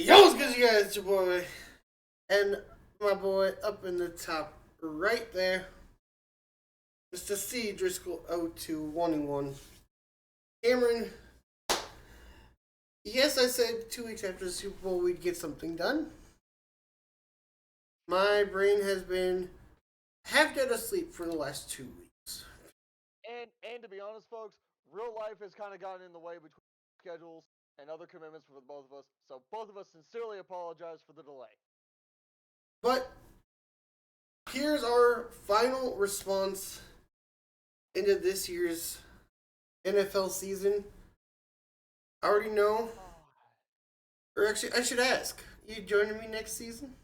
Yo, what's good, you guys? It's your boy. And my boy up in the top right there, Mr. C. Driscoll 0211. Cameron, yes, I said 2 weeks after the Super Bowl we'd get something done. My brain has been half dead asleep for the last 2 weeks. And to be honest, folks, real life has kind of gotten in the way between schedules and other commitments for the both of us. So both of us sincerely apologize for the delay. But here's our final response into this year's NFL season. I already know, or actually, I should ask. You joining me next season?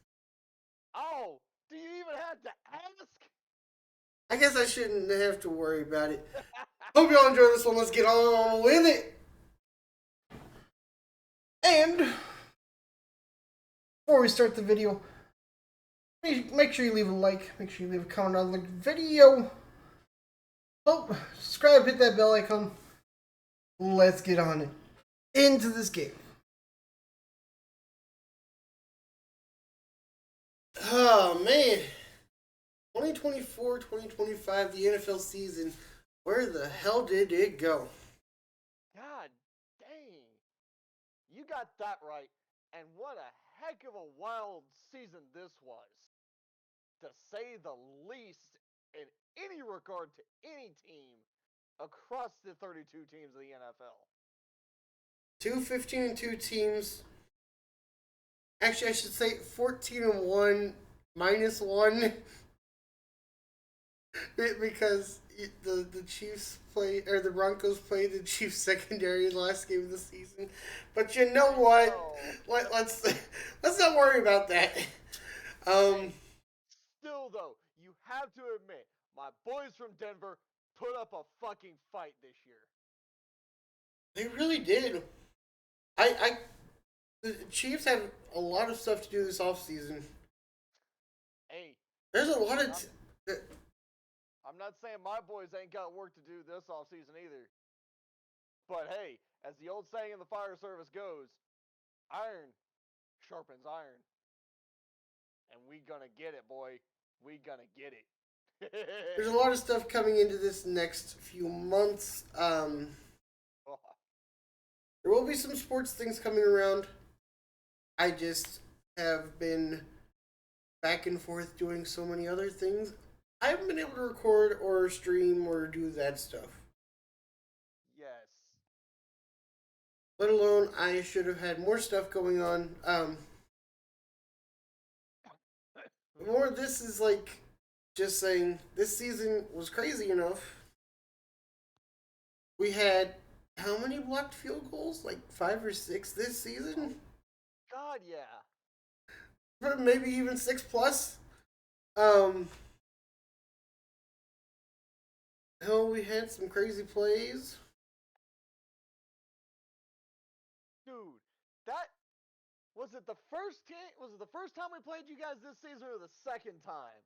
Oh, do you even have to ask? I guess I shouldn't have to worry about it. Hope y'all enjoy this one. Let's get on with it. And before we start the video, make sure you leave a like. Make sure you leave a comment on the video. Oh, subscribe, hit that bell icon. Let's get on it. Into this game. Oh, man. 2024-2025, the NFL season. Where the hell did it go? God dang. You got that right. And what a heck of a wild season this was. To say the least, in any regard to any team across the 32 teams of the NFL. 2-15-2 teams. Actually, I should say 14-1 -1. Because the Chiefs played, or the Broncos played the Chiefs secondary last game of the season. But you know what? Let's not worry about that. Still though, you have to admit, my boys from Denver put up a fucking fight this year. They really did. The Chiefs have a lot of stuff to do this offseason. Hey, there's a lot of. I'm not saying my boys ain't got work to do this offseason either. But hey, as the old saying in the fire service goes, iron sharpens iron. And we gonna get it, boy. We gonna get it. There's a lot of stuff coming into this next few months. There will be some sports things coming around. I just have been back and forth doing so many other things. I haven't been able to record or stream or do that stuff. Yes. Let alone, I should have had more stuff going on. More of this is like just saying this season was crazy enough. We had how many blocked field goals? Like 5 or 6 this season? God, yeah. Or maybe even 6 plus. Hell, we had some crazy plays. Dude, that was it. Was it the first time we played you guys this season, or the second time?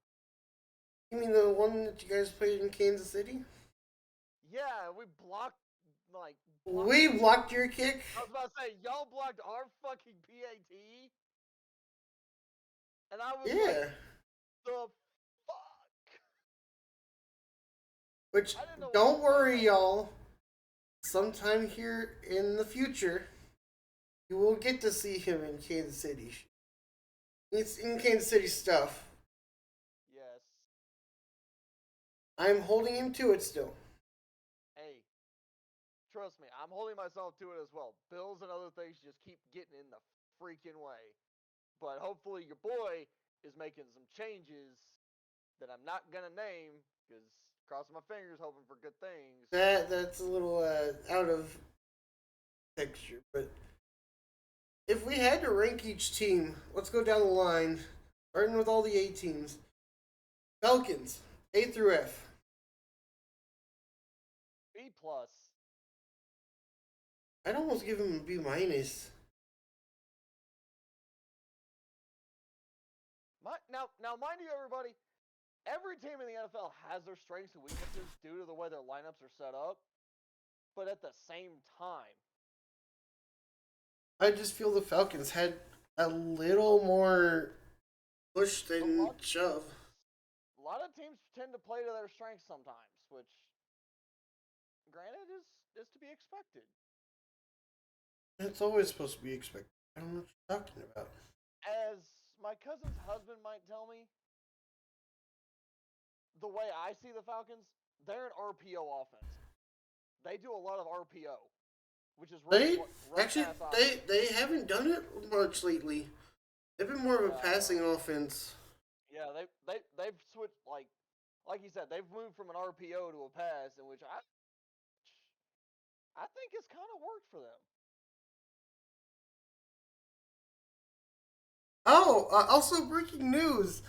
You mean the one that you guys played in Kansas City? Yeah, we blocked we blocked your kick. I was about to say, y'all blocked our fucking PAT. And I was like, the fuck? Which, don't worry, y'all. Sometime here in the future, you will get to see him in Kansas City. It's in Kansas City stuff. Yes. I'm holding him to it still. Hey, trust me, I'm holding myself to it as well. Bills and other things just keep getting in the freaking way. But hopefully your boy is making some changes that I'm not gonna name, because crossing my fingers hoping for good things. That's a little out of texture, but if we had to rank each team, let's go down the line, starting with all the A teams. Falcons, A through F. B plus. I'd almost give him a B minus. Now, mind you, everybody, every team in the NFL has their strengths and weaknesses due to the way their lineups are set up. But at the same time, I just feel the Falcons had a little more push A than lot, shove. a lot of teams tend to play to their strengths sometimes, which, granted, is to be expected. It's always supposed to be expected. I don't know what you're talking about. As my cousin's husband might tell me, the way I see the Falcons, they're an RPO offense. They do a lot of RPO, which is They run actually pass option. they haven't done it much lately. They've been more of a Yeah, passing offense. yeah, they've switched like you said, they've moved from an RPO to a pass, in which I think it's kind of worked for them. Oh, also breaking news: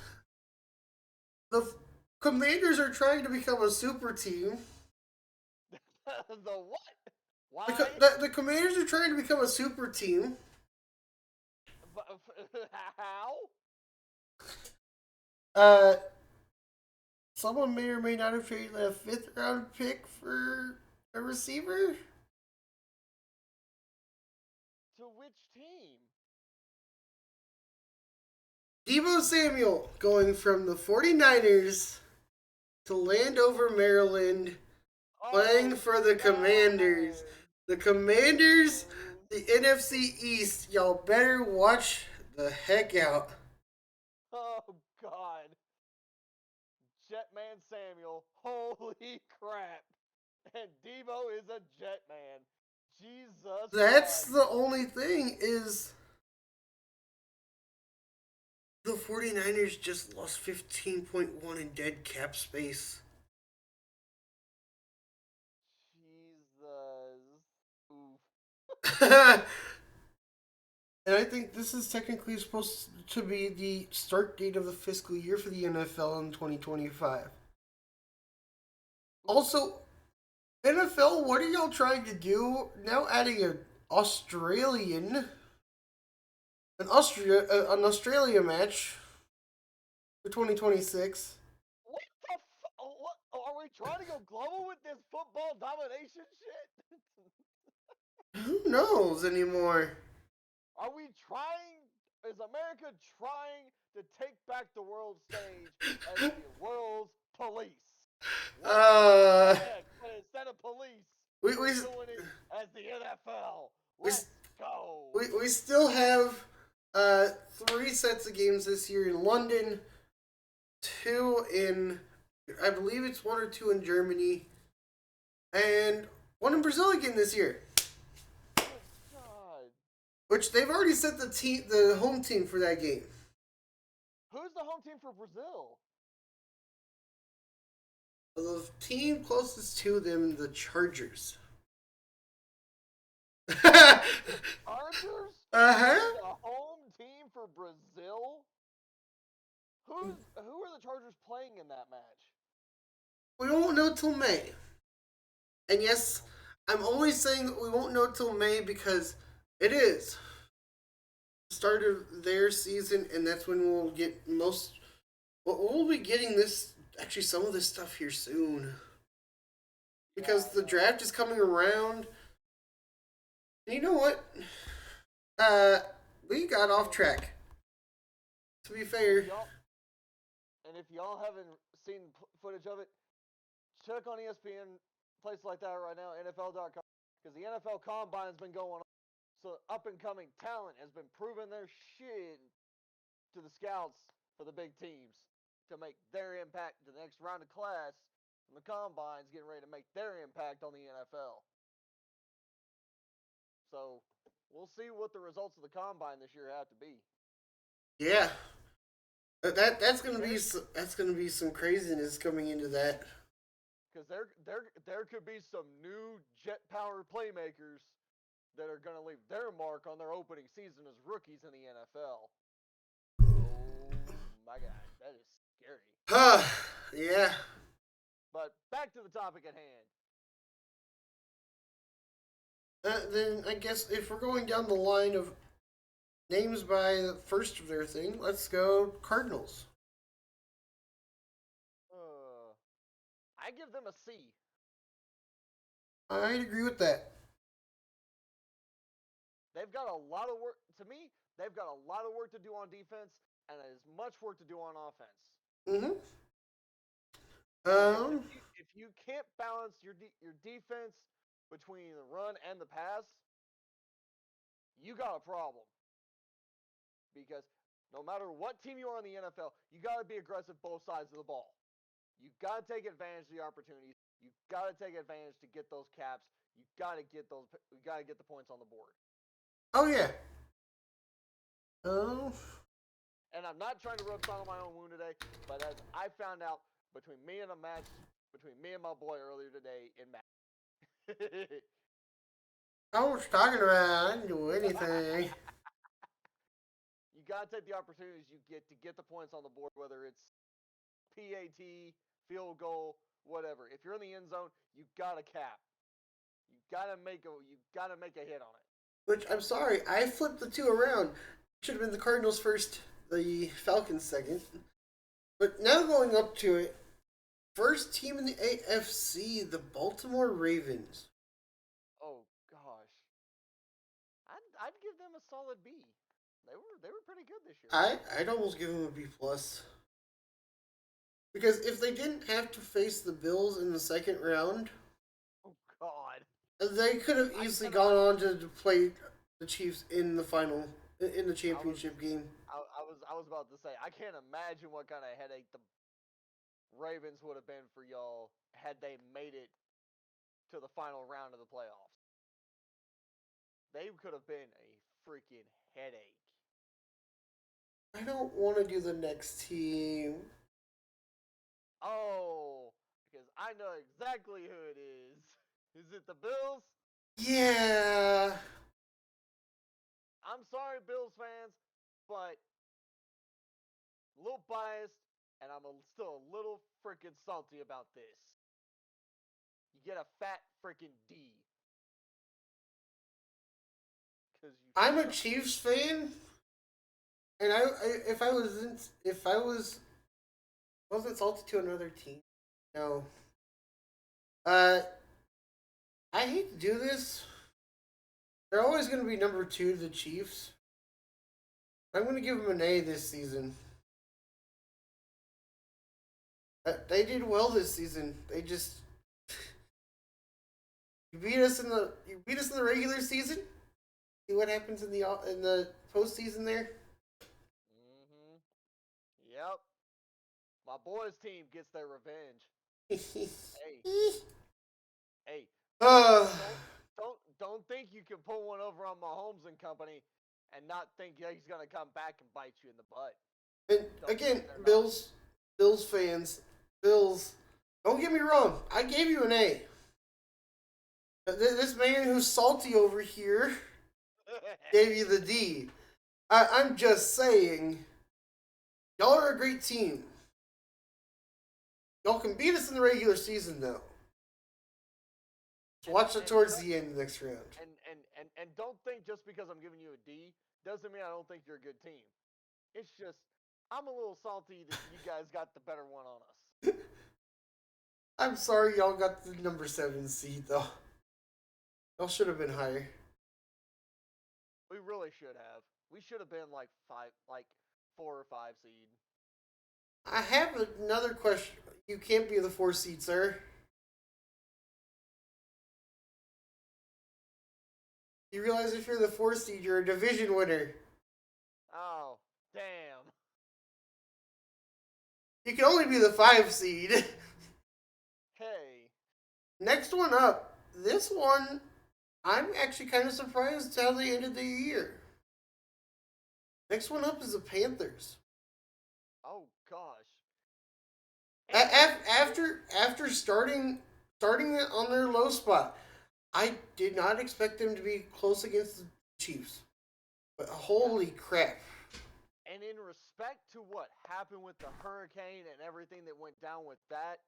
the Commanders are trying to become a super team. The what? The, Why? the Commanders are trying to become a super team. How? Uh, Someone may or may not have traded a fifth round pick for a receiver. To which team? Deebo Samuel going from the 49ers to Landover, Maryland, playing Oh for the Commanders. God! The Commanders, the NFC East. Y'all better watch the heck out. Oh God! Jetman Samuel. Holy crap! And Debo is a Jetman. Jesus That's Christ! the only thing is the 49ers just lost 15.1 in dead cap space. Jesus. Oof. And I think this is technically supposed to be the start date of the fiscal year for the NFL in 2025. Oof. Also, NFL, what are y'all trying to do now? Adding an Australian, an Australia match for 2026. What the what? Are we trying to go global with this football domination shit? Who knows anymore? Are we trying? Is America trying to take back the world stage as the world's police? What? Go Uh, ahead, but instead of police, we we're we doing it as the NFL. we Let's go. we still have three sets of games this year in London, two in, I believe it's one or two in Germany, and one in Brazil again this year. Good God. Which they've already set the home team for that game. Who's the home team for Brazil? The team closest to them, the Chargers. Chargers Uh-huh. are the home team for Brazil? Who are the Chargers playing in that match? We won't know till May. And yes, I'm only saying that we won't know till May because it is the start of their season, and that's when we'll get most. Well, we'll be getting this, actually, some of this stuff here soon. Because Yeah, the no. draft is coming around. And you know what? Uh, we got off track. To be fair. And if y'all haven't seen footage of it, check on ESPN, place like that right now, NFL.com, because the NFL Combine's been going on. So up and coming talent has been proving their shit to the scouts for the big teams to make their impact to the next round of class. And the Combine's getting ready to make their impact on the NFL. So we'll see what the results of the Combine this year have to be. Yeah. That's gonna be some craziness coming into that. Because there could be some new jet powered playmakers that are going to leave their mark on their opening season as rookies in the NFL. Oh my God, that is scary. Yeah. But back to the topic at hand. Then I guess if we're going down the line of names by the first of their thing, let's go Cardinals. I give them a C. I'd agree with that. They've got a lot of work. To me, They've got a lot of work to do on defense and as much work to do on offense. Mm-hmm. Because if you can't balance your defense between the run and the pass, you got a problem. Because no matter what team you are in the NFL, you got to be aggressive both sides of the ball. You got to take advantage of the opportunities. You got to take advantage to get those caps. You got to get those. You got to get the points on the board. Oh yeah. Oh. And I'm not trying to rub salt on my own wound today, but as I found out between me and my boy earlier today in Madden. I was talking about. I didn't do anything. You got to take the opportunities you get to get the points on the board, whether it's PAT, field goal, whatever. If you're in the end zone, you got to cap. You got to make a hit on it. Which I'm sorry, I flipped the two around. Should have been the Cardinals first, the Falcons second. But now going up to it, first team in the AFC, the Baltimore Ravens. Oh gosh, I'd give them a solid B. They were pretty good this year. I'd almost give them a B plus. Because if they didn't have to face the Bills in the second round, Oh God, they could have easily gone on to play the Chiefs in the championship game. I was about to say I can't imagine what kind of headache the Ravens would have been for y'all had they made it to the final round of the playoffs. They could have been a freaking headache. I don't want to do the next team. Oh, because I know exactly who it is. Is it the Bills? Yeah. I'm sorry, Bills fans, but a little biased, and I'm still a little freaking salty about this. You get a fat freaking D. I'm a Chiefs fan, and if I wasn't salty to another team, no. I hate to do this. They're always going to be number 2 to the Chiefs. I'm going to give them an A this season. They did well this season. They just you beat us in the regular season. See what happens in the postseason there. Mm-hmm. Yep. My boys' team gets their revenge. Hey. Don't think you can pull one over on Mahomes and company, and not think he's gonna come back and bite you in the butt. And again, Bills fans, don't get me wrong. I gave you an A. This man who's salty over here gave you the D. I'm just saying, y'all are a great team. Y'all can beat us in the regular season, though. So watch it towards the end of the next round. And don't think just because I'm giving you a D doesn't mean I don't think you're a good team. It's just I'm a little salty that you guys got the better one on us. I'm sorry y'all got the number 7 seed, though. Y'all should have been higher. We really should have. We should have been like 4 or 5 seed. I have another question. You can't be the 4 seed, sir. You realize if you're the 4 seed, you're a division winner. Oh, damn. You can only be the 5 seed. Hey. Next one up. This one, I'm actually kind of surprised how they ended the year. Next one up is the Panthers. Oh gosh. After starting on their low spot, I did not expect them to be close against the Chiefs. But holy crap. And in respect to what happened with the hurricane and everything that went down with that,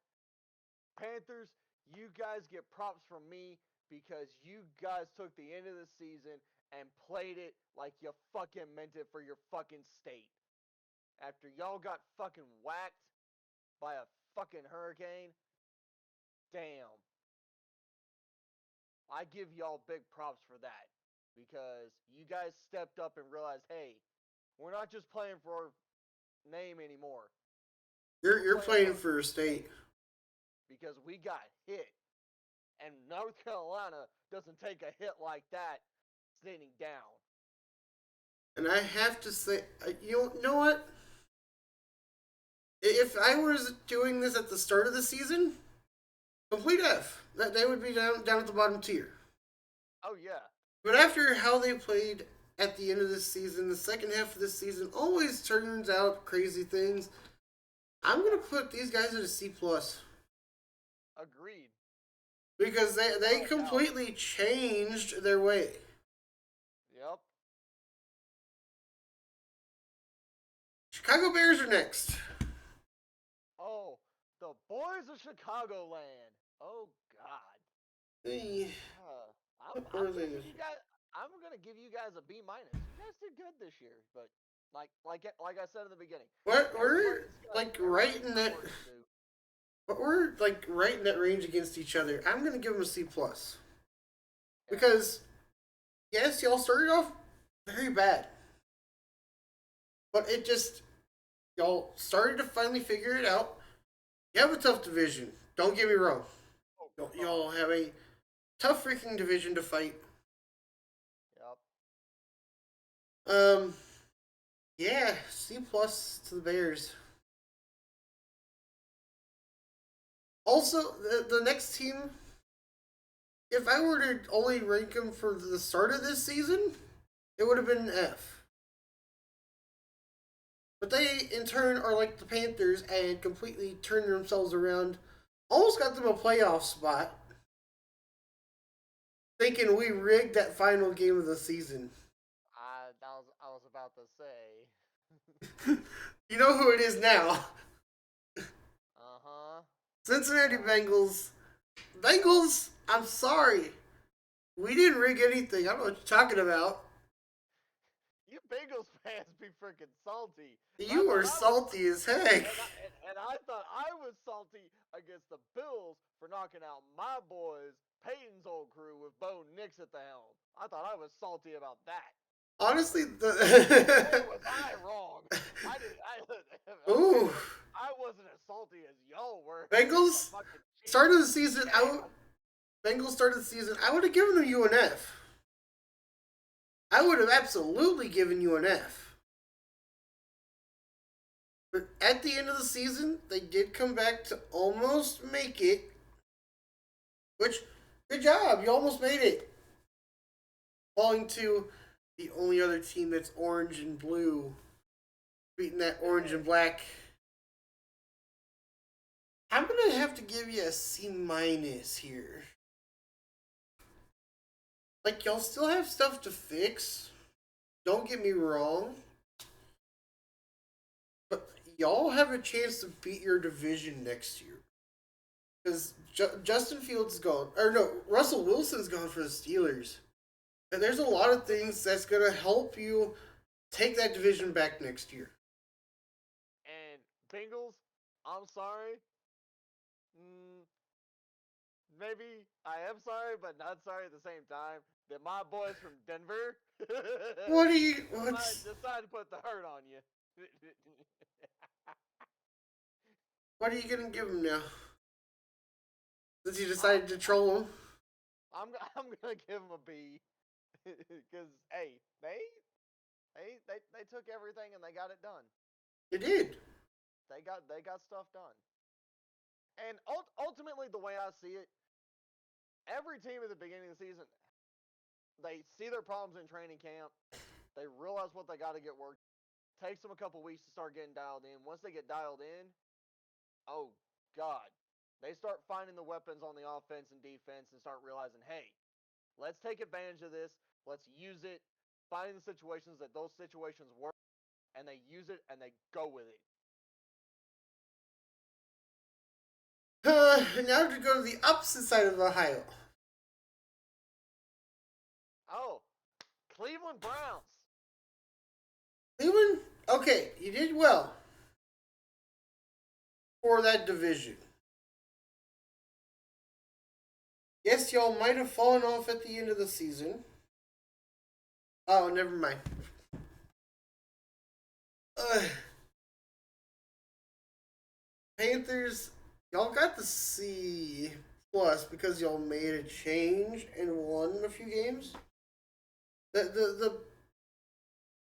Panthers, you guys get props from me because you guys took the end of the season and played it like you fucking meant it for your fucking state. After y'all got fucking whacked by a fucking hurricane, damn. I give y'all big props for that because you guys stepped up and realized, hey, we're not just playing for our name anymore. You're playing for a state. Because we got hit. And North Carolina doesn't take a hit like that sitting down. And I have to say, you know what? If I was doing this at the start of the season, complete F. That they would be down at the bottom tier. Oh yeah. But after how they played at the end of this season, the second half of this season always turns out crazy things. I'm gonna put these guys at a C plus. Agreed. Because they completely changed their way. Yep. Chicago Bears are next. Oh, the boys of Chicagoland. Oh God. Hey, I'm gonna give you guys a B minus. You guys did good this year, but like I said in the beginning, what we're like right in that. But we're like right in that range against each other. I'm gonna give them a C plus. Because yes, y'all started off very bad. But it just y'all started to finally figure it out. You have a tough division. Don't get me wrong. Y'all have a tough freaking division to fight. Yep. Yeah, C plus to the Bears. Also, the next team, if I were to only rank them for the start of this season, it would have been an F. But they, in turn, are like the Panthers and completely turned themselves around. Almost got them a playoff spot. Thinking we rigged that final game of the season. I was about to say. You know who it is now. Uh-huh. Cincinnati Bengals. Bengals, I'm sorry. We didn't rig anything. I don't know what you're talking about. You Bengals fans be freaking salty. You were salty as heck. And I thought I was salty against the Bills for knocking out my boys, Peyton's old crew, with Bo Nix at the helm. I thought I was salty about that. Honestly, was I wrong? Ooh. I wasn't as salty as y'all were. Bengals started the season. Bengals started the season. I would have given you an F. I would have absolutely given you an F. But at the end of the season, they did come back to almost make it. Which, good job. You almost made it. Falling to the only other team that's orange and blue. Beating that orange and black. I'm going to have to give you a C minus here. Like, y'all still have stuff to fix. Don't get me wrong. But y'all have a chance to beat your division next year. Because Justin Fields is gone. Or no, Russell Wilson's gone for the Steelers. And there's a lot of things that's going to help you take that division back next year. And Bengals, I'm sorry. Maybe I am sorry, but not sorry at the same time. That my boys from Denver decide to put the hurt on you. What are you gonna give them now? Since you decided to troll them? I'm gonna give them a B, because hey, they took everything and they got it done. They did. They got stuff done. And ultimately, the way I see it, every team at the beginning of the season, they see their problems in training camp. They realize what they got to get worked. Takes them a couple weeks to start getting dialed in. Once they get dialed in, oh God, they start finding the weapons on the offense and defense and start realizing, hey, let's take advantage of this. Let's use it. Finding the situations that those situations work, and they use it and they go with it. Now to go to the opposite side of Ohio. Oh, Cleveland Browns. Cleveland? Okay, you did well for that division. Yes, y'all might have fallen off at the end of the season. Oh, never mind. Panthers, y'all got the C plus because y'all made a change and won a few games. The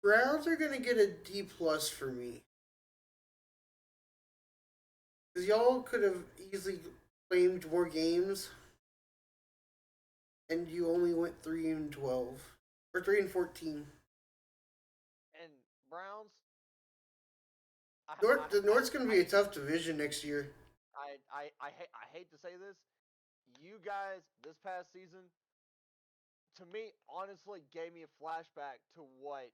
Browns are gonna get a D plus for me because y'all could have easily claimed more games, and you only went 3-12 or 3-14. And Browns, The North's gonna be a tough division next year. I hate to say this. You guys, this past season, to me, honestly, gave me a flashback to what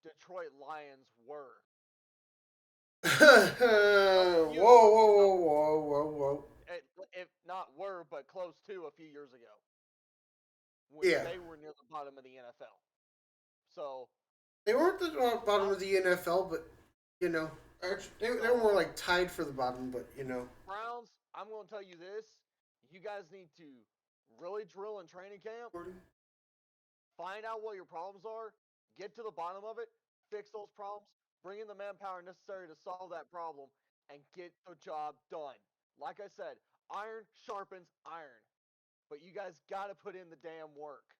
Detroit Lions were. Whoa, whoa, whoa, whoa, whoa, whoa. If not were, but close to a few years ago. When Yeah. they were near the bottom of the NFL. So. They weren't the bottom of the NFL, but, you know, they were more like tied for the bottom, but, you know. Browns, I'm going to tell you this. You guys need to really drill in training camp. Find out what your problems are. Get to the bottom of it. Fix those problems. Bring in the manpower necessary to solve that problem and get the job done. Like I said, iron sharpens iron. But you guys got to put in the damn work.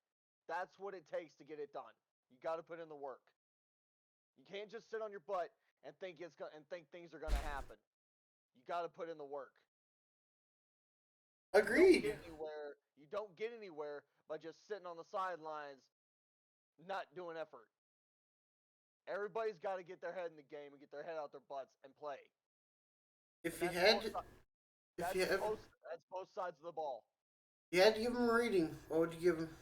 That's what it takes to get it done. You got to put in the work. You can't just sit on your butt and think things are going to happen. You got to put in the work. Agreed. You don't get anywhere by just sitting on the sidelines, not doing effort. Everybody's got to get their head in the game and get their head out their butts and play. That's both sides of the ball. You had to give him a rating. What would you give him?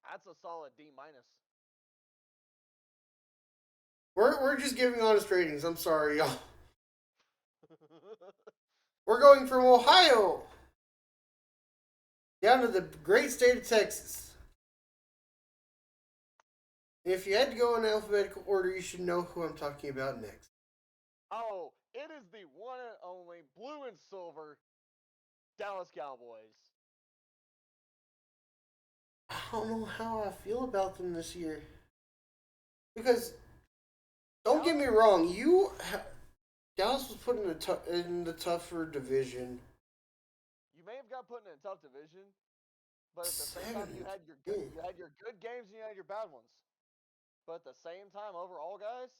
That's a solid D minus. We're just giving honest ratings. I'm sorry, y'all. We're going from Ohio down to the great state of Texas. And if you had to go in alphabetical order, you should know who I'm talking about next. Oh, it is the one and only blue and silver Dallas Cowboys. I don't know how I feel about them this year. Because, don't get me wrong, Dallas was put in the tougher division. You may have got put in a tough division, but at the same time, you had your good games and you had your bad ones. But at the same time, overall, guys,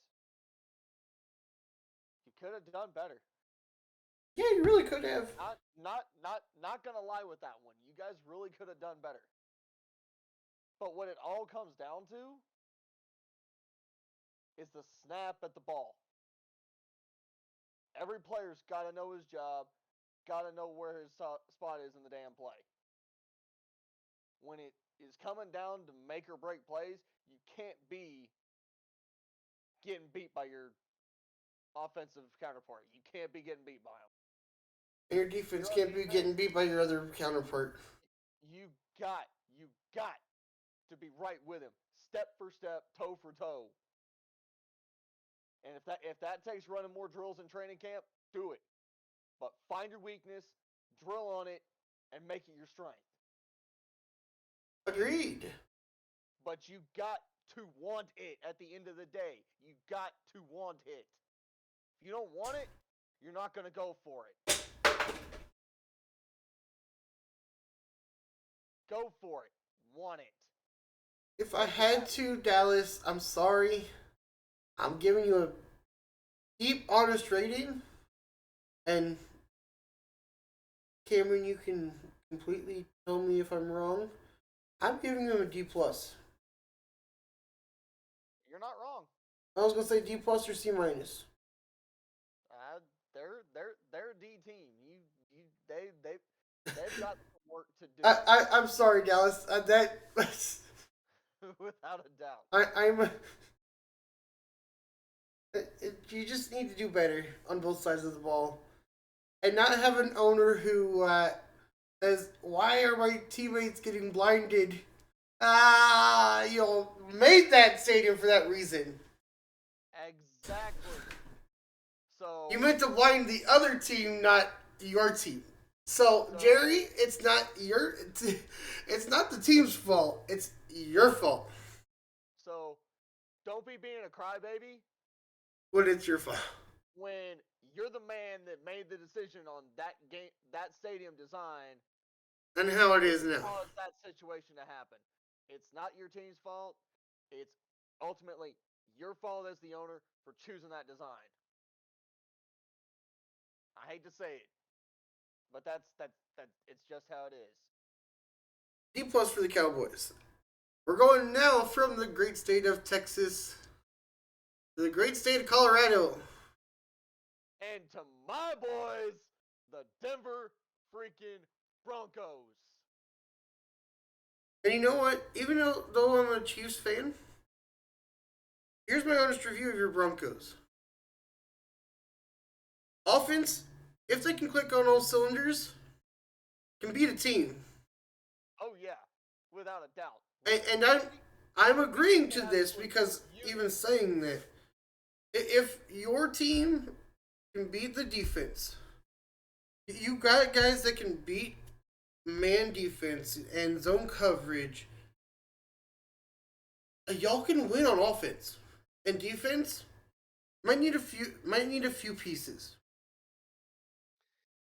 you could have done better. Yeah, you really could have. Not gonna lie with that one. You guys really could have done better. But what it all comes down to is the snap at the ball. Every player's got to know his job, got to know where his spot is in the damn play. When it is coming down to make or break plays, you can't be getting beat by your offensive counterpart. You can't be getting beat by them. Your defense can't be getting beat by your other counterpart. You got to be right with him, step for step, toe for toe. And if that takes running more drills in training camp, do it. But find your weakness, drill on it, and make it your strength. Agreed. But you got to want it at the end of the day. You got to want it. If you don't want it, you're not going to go for it. Go for it. Want it. If I had to, Dallas, I'm sorry. I'm giving you a deep, honest rating. And Cameron, you can completely tell me if I'm wrong. I'm giving them a D+. You're not wrong. I was gonna say D+ or C-. They're a D team. They've got some work to do. I'm sorry, Dallas. That without a doubt. You just need to do better on both sides of the ball, and not have an owner who says, "Why are my teammates getting blinded?" You made that stadium for that reason. Exactly. So you meant to blind the other team, not your team. So, So, Jerry, it's not it's not the team's fault. It's your fault. so don't be being a crybaby But it's your fault. when you're the man that made the decision on that game, that stadium design, And how it is now. caused that situation to happen. It's not your team's fault. It's ultimately your fault as the owner for choosing that design. I hate to say it, but that's it's just how it is. D plus for the Cowboys. We're going now from the great state of Texas to the great state of Colorado. And to my boys, the Denver freaking Broncos. And you know what? Even though I'm a Chiefs fan, here's my honest review of your Broncos. Offense, if they can click on all cylinders, can beat a team. Oh yeah, without a doubt. And I'm agreeing to this because even saying that, if your team can beat the defense, you got guys that can beat man defense and zone coverage. Y'all can win on offense and defense. Might need a few pieces.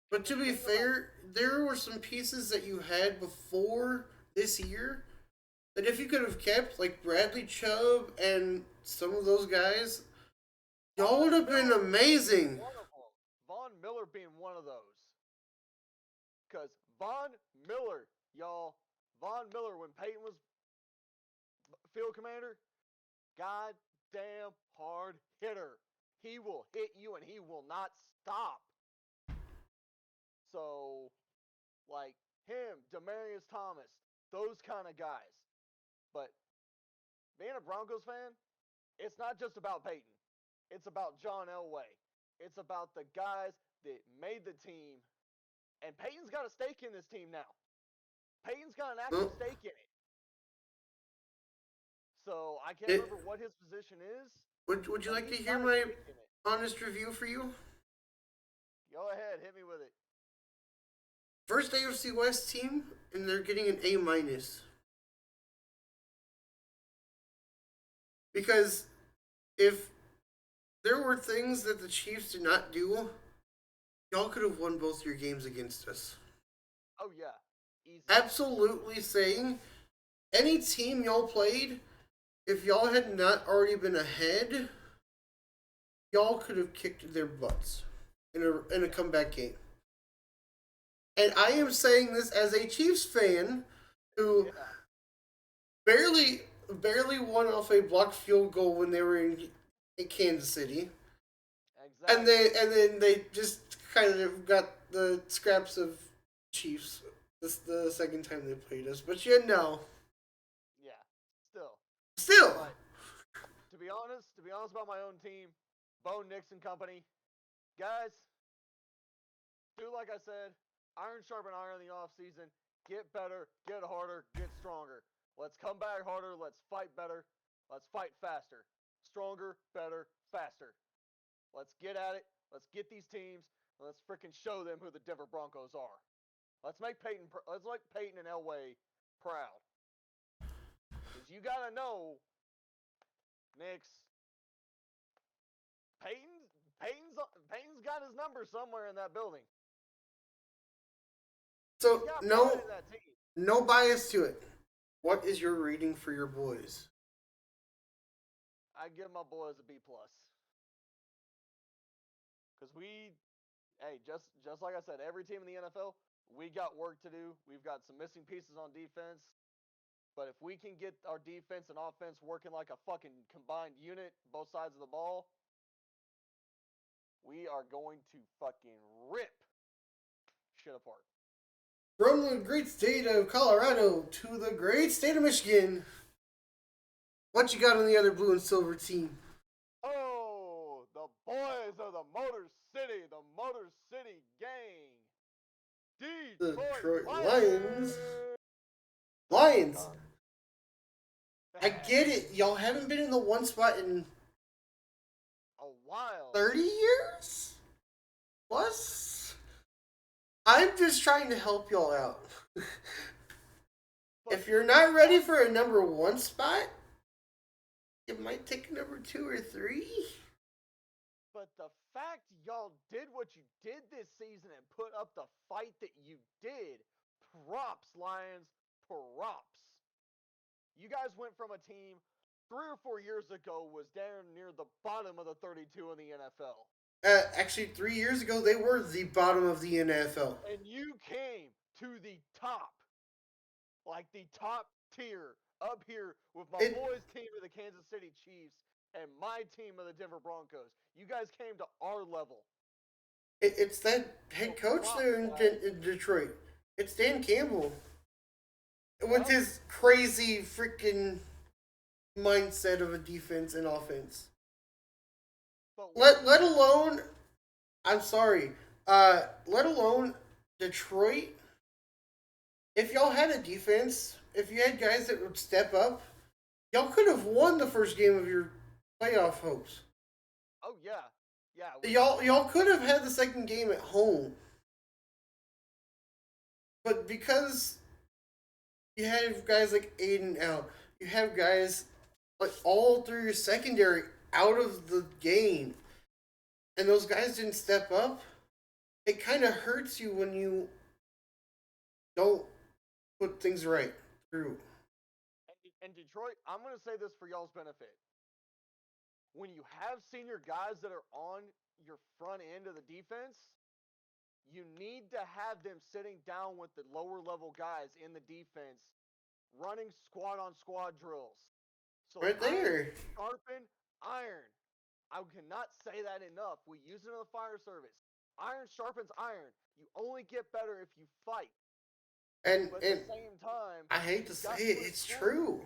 But to be fair, there were some pieces that you had before this year that if you could have kept, like Bradley Chubb and some of those guys, y'all would have been amazing. One of them, Von Miller being one of those. Because Von Miller, y'all, Von Miller, when Peyton was field commander, goddamn hard hitter. He will hit you and he will not stop. So, like him, Demaryius Thomas, those kind of guys. But being a Broncos fan, it's not just about Peyton. It's about John Elway. It's about the guys that made the team. And Peyton's got a stake in this team now. Peyton's got an active stake in it. So I can't remember what his position is. Would you like to hear my honest review for you? Go ahead, hit me with it. First AFC West team, and they're getting an A minus. Because if there were things that the Chiefs did not do, y'all could have won both your games against us. Oh yeah, easy. Absolutely saying, any team y'all played, if y'all had not already been ahead, y'all could have kicked their butts in a comeback game. And I am saying this as a Chiefs fan who barely won off a blocked field goal when they were in Kansas City. Exactly. And then they just kind of got the scraps of Chiefs. This the second time they played us, but you know. Yeah, still. But, to be honest about my own team, Bo Nix and company, guys, do like I said, iron sharpen iron in the off season. Get better, get harder, get stronger. Let's come back harder. Let's fight better. Let's fight faster. Stronger, better, faster. Let's get at it. Let's get these teams. And let's freaking show them who the Denver Broncos are. Let's make Peyton and Elway proud. Because you got to know, Knicks, Peyton's got his number somewhere in that building. So no bias to it. What is your rating for your boys? I give my boys a B+. Because just like I said, every team in the NFL, we got work to do. We've got some missing pieces on defense. But if we can get our defense and offense working like a fucking combined unit, both sides of the ball, we are going to fucking rip shit apart. From the great state of Colorado to the great state of Michigan, what you got on the other blue and silver team? Oh, the boys of the Motor City gang. Detroit Lions. Lions. I get it. Y'all haven't been in the one spot in a while. 30 years? Plus? I'm just trying to help y'all out. But If you're not ready for a number one spot, you might take a number two or three. But the fact y'all did what you did this season and put up the fight that you did, props, Lions, props. You guys went from a team 3 or 4 years ago was down near the bottom of the 32 in the NFL. Actually, 3 years ago, they were the bottom of the NFL. And you came to the top, like the top tier, up here with my It, boys' team of the Kansas City Chiefs and my team of the Denver Broncos. You guys came to our level. it's that head So coach props, there guys. in Detroit. It's Dan Campbell with Yep. his crazy freaking mindset of a defense and offense. But Let alone, I'm sorry, let alone Detroit. If y'all had a defense, if you had guys that would step up, y'all could have won the first game of your playoff hopes. oh yeah, yeah. Y'all could have had the second game at home, but because you had guys like Aiden out, you have guys like all through your secondary out of the game, and those guys didn't step up. It kind of hurts you when you don't put things right through. And Detroit, I'm gonna say this for y'all's benefit. When you have senior guys that are on your front end of the defense, you need to have them sitting down with the lower level guys in the defense running squad on squad drills. So Right iron there. sharpen iron. I cannot say that enough. We use it in the fire service. Iron sharpens iron. You only get better if you fight. But at And the same time, I hate you to say got it, to it's improve. true.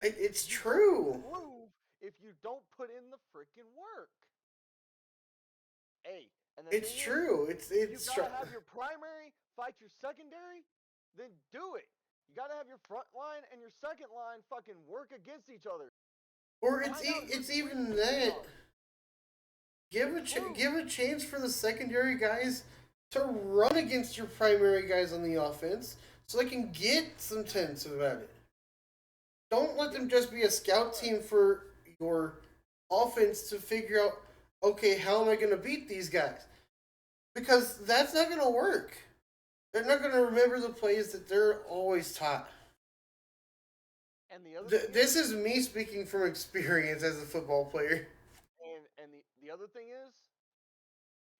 It's You don't true. improve if you don't put in the freaking work. Hey, and the It's thing is, true. if you gotta have your primary fight your secondary, then do it. You gotta have your front line and your second line fucking work against each other. Or Find out who it's the weak even spots that. are. Give Improve. a chance for the secondary guys to run against your primary guys on the offense, so they can get some tense about it. Don't let them just be a scout team for your offense to figure out, okay, how am I going to beat these guys? Because that's not going to work. They're not going to remember the plays that they're always taught. And the other thing This is, is me speaking from experience as a football player. and the other thing is,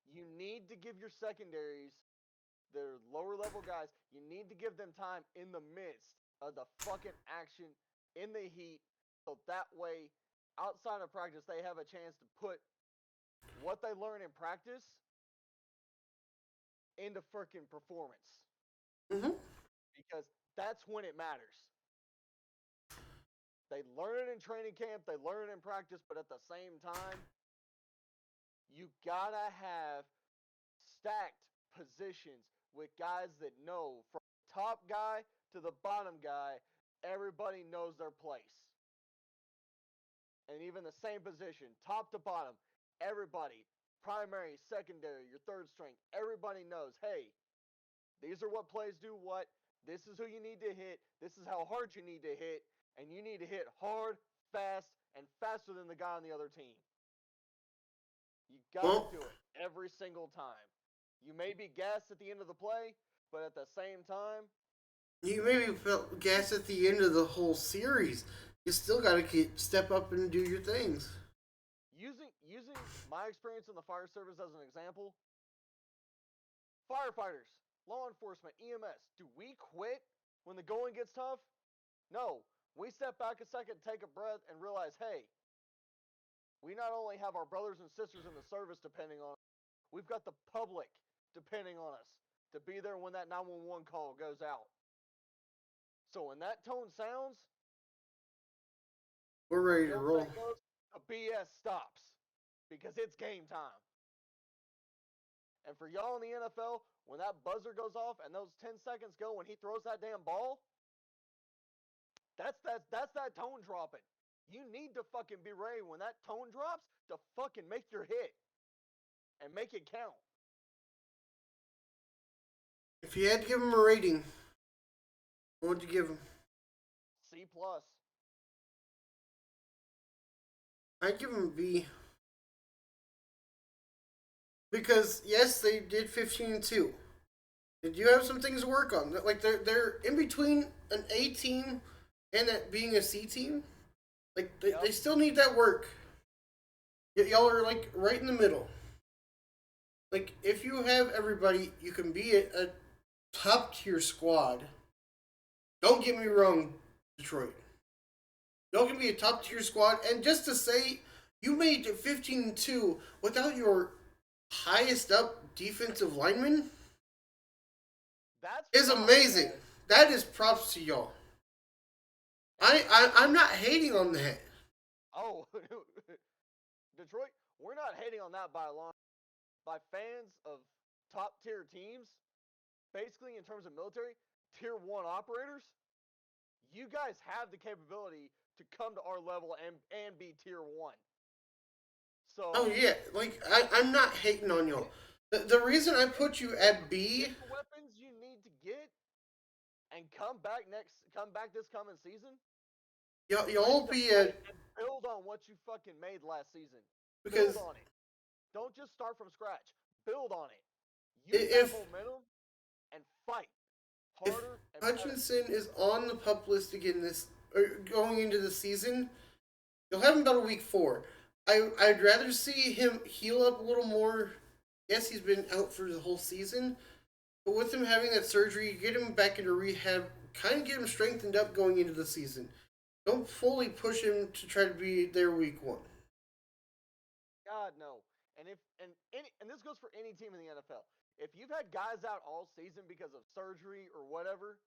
you need to give your secondaries, their lower level guys, you need to give them time in the midst of the fucking action in the heat, so that way, outside of practice, they have a chance to put what they learn in practice into freaking performance. Mm-hmm. Because that's when it matters. They learn it in training camp, they learn it in practice, but at the same time, you gotta have stacked positions with guys that know from the top guy to the bottom guy, everybody knows their place. And even the same position, top to bottom, everybody, primary, secondary, your third string, everybody knows, hey, these are what plays do what. This is who you need to hit. This is how hard you need to hit. And you need to hit hard, fast, and faster than the guy on the other team. You got to Well, do it every single time. You may be gassed at the end of the play, but at the same time, you maybe felt gas at the end of the whole series. You still got to step up and do your things. using my experience in the fire service as an example, firefighters, law enforcement, EMS, do we quit when the going gets tough? No. We step back a second, take a breath, and realize, hey, we not only have our brothers and sisters in the service depending on us, we've got the public depending on us to be there when that 911 call goes out. So when that tone sounds, We're like ready the to old roll. saying goes, the BS stops because it's game time. And for y'all in the NFL, when that buzzer goes off and those 10 seconds go when he throws that damn ball, that's that tone dropping. You need to fucking be ready when that tone drops to fucking make your hit and make it count. If you had to give him a rating, what would you give him? C plus. I'd give him a B. Because yes, they did 15-2. They do have some things to work on. Like they're in between an A team and that being a C team. Like they still need that work. Y'all are like right in the middle. Like if you have everybody, you can be a top tier squad. Don't get me wrong, Detroit. Y'all can be a top tier squad, and just to say you made it 15-2 without your highest up defensive lineman is amazing. That is props to y'all. I'm not hating on that. Oh, Detroit, we're not hating on that by a long. By fans of top tier teams, basically in terms of military, tier 1 operators, you guys have the capability to come to our level and be tier 1. So oh yeah, like I'm not hating on y'all. The reason I put you at B, get the weapons you need to get and come back this coming season. y'all be a and build on what you fucking made last season. because Build on it. Don't just start from scratch. Build on it. Use that momentum and fight harder. If Hutchinson is on the pup list again going into the season, you'll have him about a week 4. I'd rather see him heal up a little more. Yes, he's been out for the whole season, but with him having that surgery, get him back into rehab, kind of get him strengthened up going into the season. Don't fully push him to try to be there week 1. God no. And this goes for any team in the NFL. If you've had guys out all season because of surgery or whatever,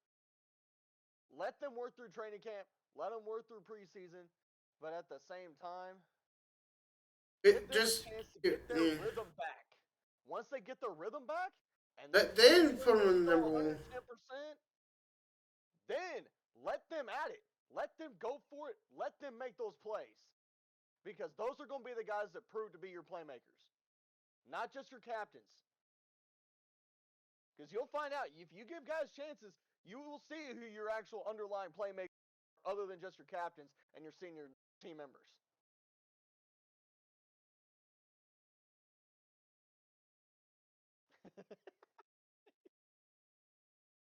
let them work through training camp. Let them work through preseason. But at the same time, give them a chance to get their rhythm back. Once they get their rhythm back, and then put them in the number 1. 110%, then let them at it. Let them go for it. Let them make those plays. Because those are going to be the guys that prove to be your playmakers. Not just your captains. Because you'll find out, if you give guys chances, you will see who your actual underlying playmakers are other than just your captains and your senior team members.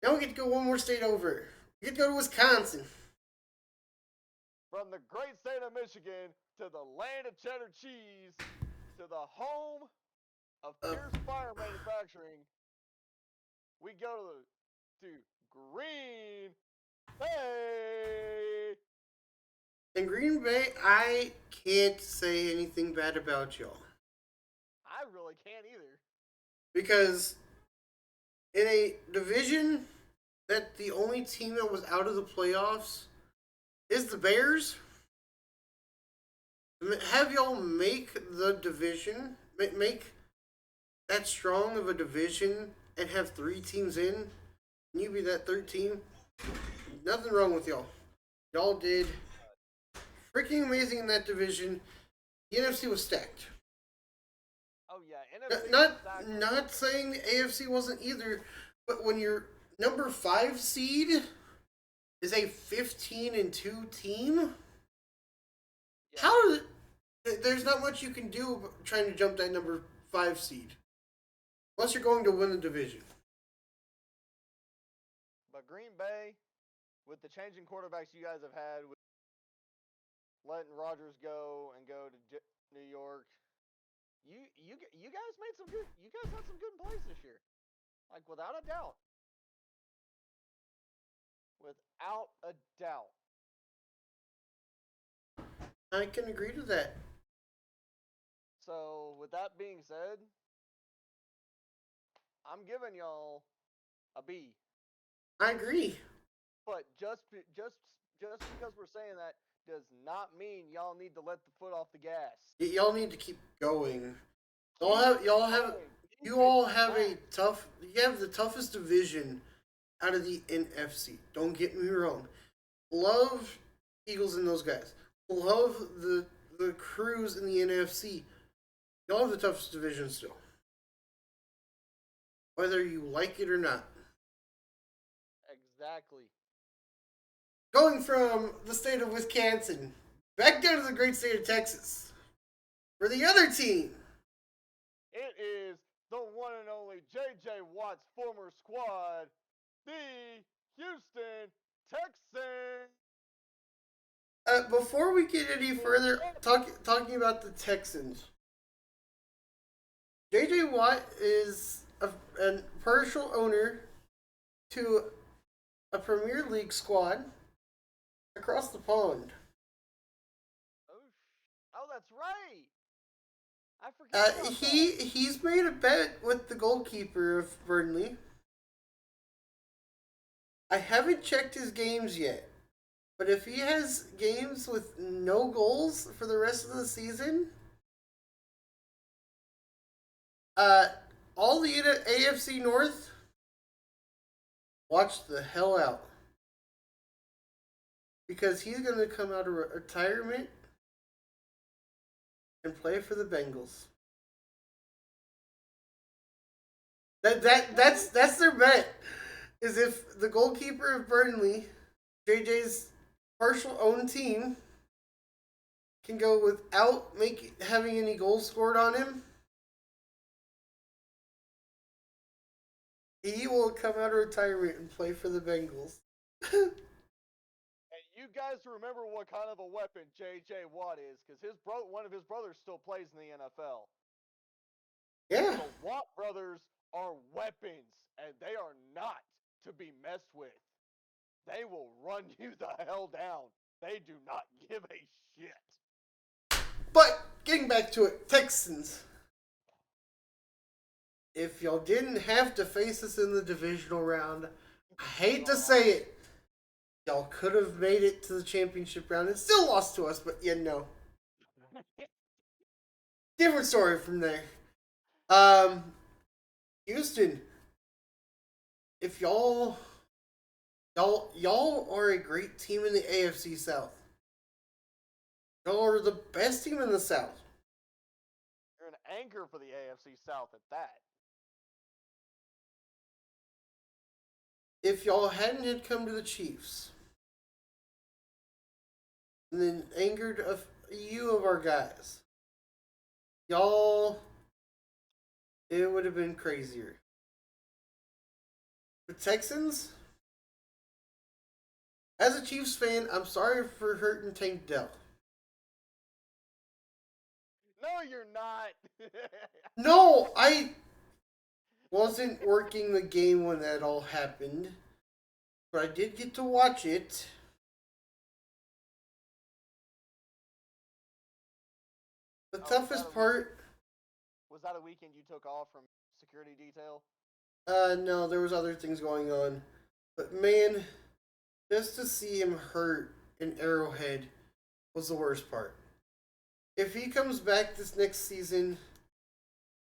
Now we get to go one more state over. We get to go to Wisconsin. From the great state of Michigan to the land of cheddar cheese to the home of Pierce Fire Manufacturing, we go to Green Bay. In Green Bay, I can't say anything bad about y'all. I really can't either. Because in a division that the only team that was out of the playoffs is the Bears, have y'all make the division, make that strong of a division and have 3 teams in, and you be that third team, nothing wrong with y'all. Y'all did freaking amazing in that division. The NFC was stacked. Oh yeah, NFC not saying the AFC wasn't either, but when your number 5 seed is a 15-2 team, yeah. There's not much you can do trying to jump that number 5 seed, unless you're going to win the division. But Green Bay, with the changing quarterbacks you guys have had, with letting Rodgers go and go to New York, you guys made some good. You guys had some good plays this year, like without a doubt. Without a doubt. I can agree to that. So, with that being said, I'm giving y'all a B. I agree. But just because we're saying that does not mean y'all need to let the foot off the gas. Y'all need to keep going. You all have the toughest division out of the NFC. Don't get me wrong. Love Eagles and those guys. Love the crews in the NFC. Y'all have the toughest division still. Whether you like it or not. Exactly. Going from the state of Wisconsin back down to the great state of Texas for the other team. It is the one and only J.J. Watt's former squad, the Houston Texans. Before we get any further, talking about the Texans, J.J. Watt is a partial owner to a Premier League squad across the pond. Oh, that's right. I forgot about that. He's made a bet with the goalkeeper of Burnley. I haven't checked his games yet, but if he has games with no goals for the rest of the season, uh, all the AFC North, watch the hell out. Because he's going to come out of retirement and play for the Bengals. That's their bet. Is if the goalkeeper of Burnley, JJ's partial owned team, can go without having any goals scored on him, he will come out of retirement and play for the Bengals. And you guys remember what kind of a weapon J.J. Watt is, because one of his brothers still plays in the NFL. Yeah. The Watt brothers are weapons, and they are not to be messed with. They will run you the hell down. They do not give a shit. But getting back to it, Texans. If y'all didn't have to face us in the divisional round, I hate to say it, y'all could have made it to the championship round and still lost to us, but different story from there. Houston, if y'all are a great team in the AFC South. Y'all are the best team in the South. You're an anchor for the AFC South at that. If y'all hadn't had come to the Chiefs and then angered a few of our guys, y'all, it would have been crazier. The Texans, as a Chiefs fan, I'm sorry for hurting Tank Dell. No, you're not. No, I wasn't working the game when that all happened, but I did get to watch it. The toughest part. Was that a weekend you took off from security detail? No, there was other things going on, but man, just to see him hurt in Arrowhead was the worst part. If he comes back this next season,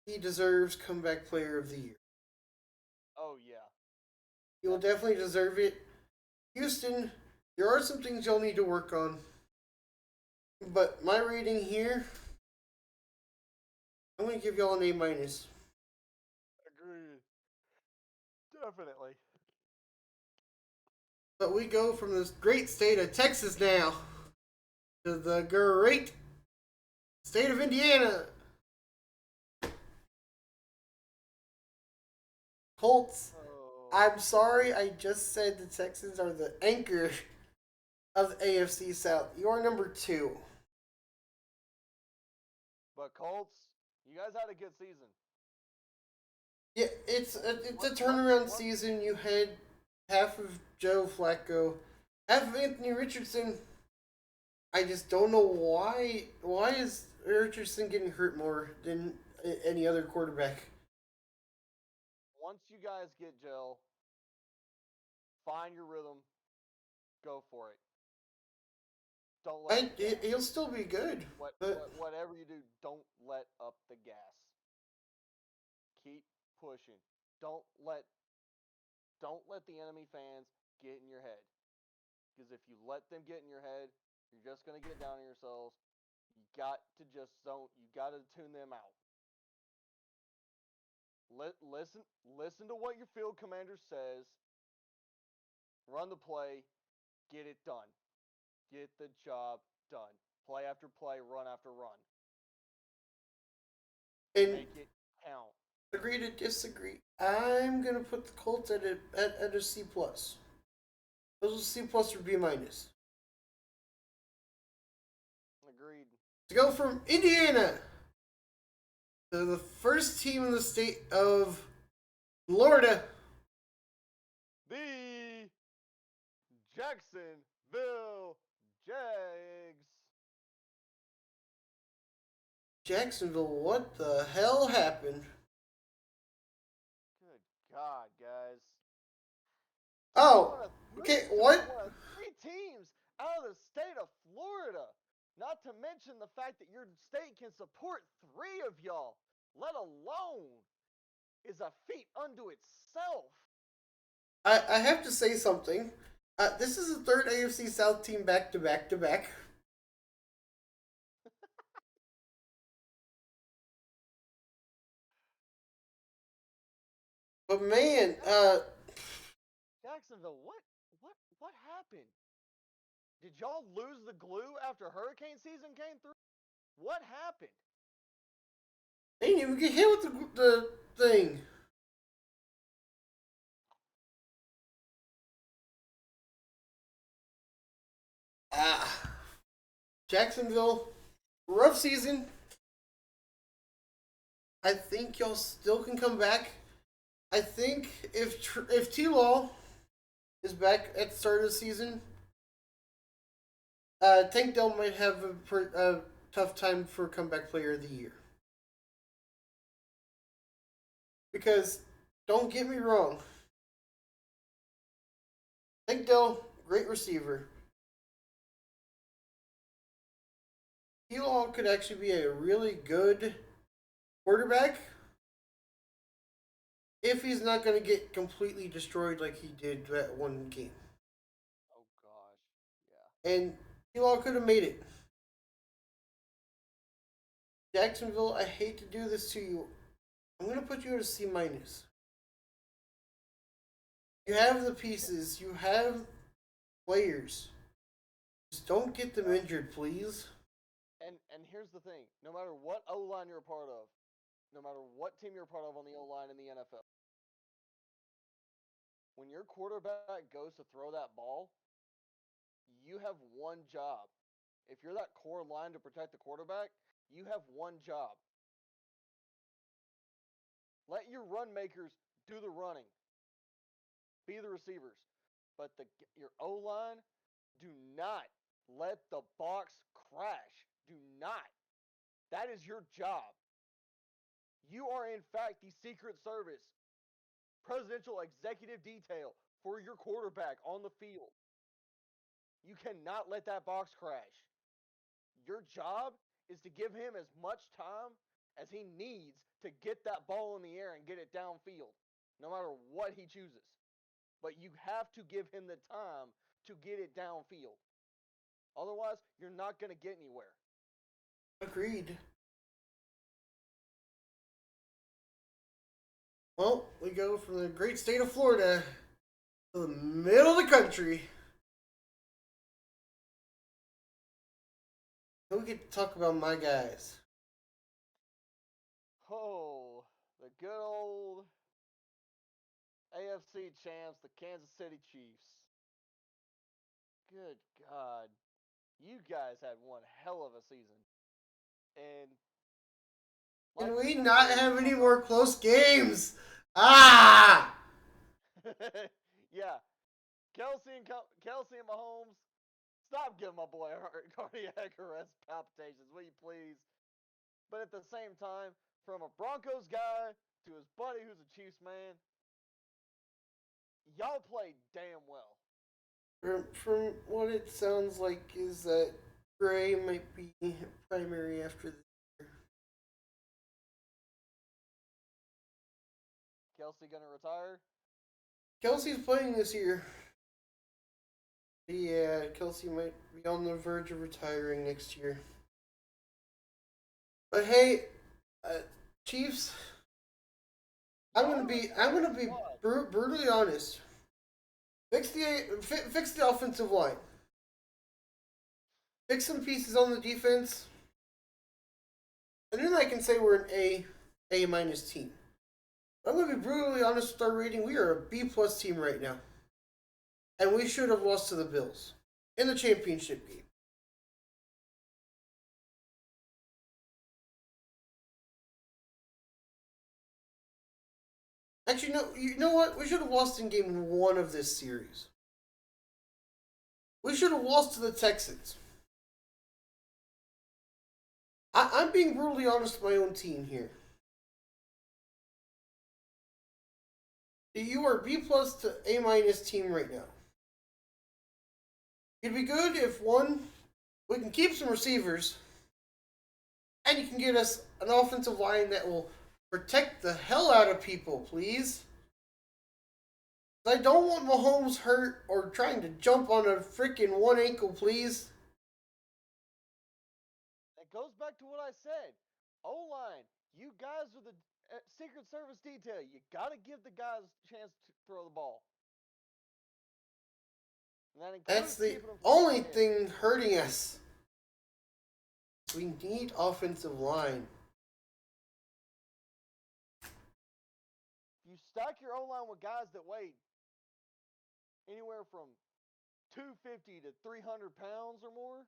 he deserves Comeback Player of the Year. Oh, yeah. He will definitely deserve it. Houston, there are some things you'll need to work on. But my rating here, I'm going to give y'all an A-. Agreed. Definitely. But we go from this great state of Texas now to the great state of Indiana. Colts. I'm sorry, I just said the Texans are the anchor of the AFC South. You're number 2. But Colts, you guys had a good season. Yeah, it's a turnaround season. You had half of Joe Flacco, half of Anthony Richardson. I just don't know why. Why is Richardson getting hurt more than any other quarterback? Once you guys get Joe, find your rhythm, go for it. Don't let he'll still be good. Whatever you do, don't let up the gas. Keep pushing. Don't let the enemy fans get in your head. Because if you let them get in your head, you're just gonna get down on yourselves. You got to just don't. You got to tune them out. Listen to what your field commander says. run the play, get it done. Get the job done. Play after play, run after run. And Make it count. agree to disagree. I'm gonna put the Colts at a C plus. Those are C plus or B minus. Agreed. To go from Indiana to the first team in the state of Florida. The Jacksonville Jags. Jacksonville, what the hell happened? Good God, guys. Oh, okay, what? One of 3 teams out of the state of Florida. Not to mention the fact that your state can support 3 of y'all, let alone is a feat unto itself. I have to say something. This is the third AFC South team back to back to back. But man, Jacksonville, what happened? Did y'all lose the glue after hurricane season came through? What happened? they didn't even get hit with the thing. Jacksonville, rough season. I think y'all still can come back. I think if T-Law is back at the start of the season, Tank Dell might have a tough time for comeback player of the year. Because, don't get me wrong, Tank Dell, great receiver. T-Law could actually be a really good quarterback if he's not going to get completely destroyed like he did that one game. Oh gosh, yeah. And T-Law could have made it. Jacksonville, I hate to do this to you. I'm going to put you at a C minus. You have the pieces. You have players. Just don't get them injured, please. And here's the thing: no matter what O line you're a part of, no matter what team you're a part of on the O line in the NFL, when your quarterback goes to throw that ball, you have one job. If you're that core line to protect the quarterback, you have one job. Let your run makers do the running. Be the receivers. But your O line, do not let the box crash. Do not. That is your job. You are, in fact, the Secret Service, presidential executive detail for your quarterback on the field. You cannot let that box crash. Your job is to give him as much time as he needs to get that ball in the air and get it downfield, no matter what he chooses. But you have to give him the time to get it downfield. Otherwise, you're not going to get anywhere. Agreed. Well, we go from the great state of Florida to the middle of the country. Now we get to talk about my guys. Oh, the good old AFC champs, the Kansas City Chiefs. Good God. You guys had one hell of a season. And Can we not have any more close games? Ah! Yeah. Kelsey and Mahomes, stop giving my boy cardiac arrest palpitations, will you please? But at the same time, from a Broncos guy to his buddy who's a Chiefs man, y'all played damn well. From what it sounds like is that Gray might be primary after this year. Kelsey gonna retire? Kelsey's playing this year. Yeah, Kelsey might be on the verge of retiring next year. But hey, Chiefs, I'm gonna be brutally honest. Fix the offensive line. Fix some pieces on the defense. And then I can say we're an A minus team. I'm going to be brutally honest with our rating. We are a B plus team right now. And we should have lost to the Bills in the championship game. Actually, no, you know what? We should have lost in game 1 of this series. We should have lost to the Texans. I'm being brutally honest with my own team here. You are B plus to A minus team right now. It'd be good if, one, we can keep some receivers, and you can get us an offensive line that will protect the hell out of people, please. I don't want Mahomes hurt or trying to jump on a freaking one ankle, please. It goes back to what I said. O-line, you guys are the Secret Service detail. You got to give the guys a chance to throw the ball. That's the only thing hurting us. We need offensive line. You stack your O-line with guys that weigh anywhere from 250 to 300 pounds or more.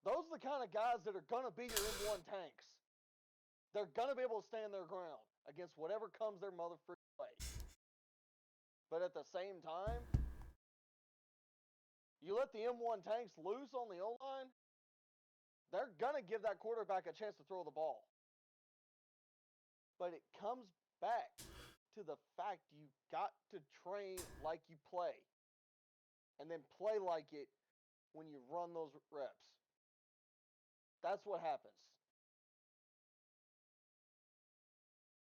Those are the kind of guys that are going to be your M1 tanks. They're going to be able to stand their ground against whatever comes their motherfucking way. But at the same time, you let the M1 tanks loose on the O-line, they're going to give that quarterback a chance to throw the ball. But it comes back to the fact you got to train like you play. And then play like it when you run those reps. That's what happens.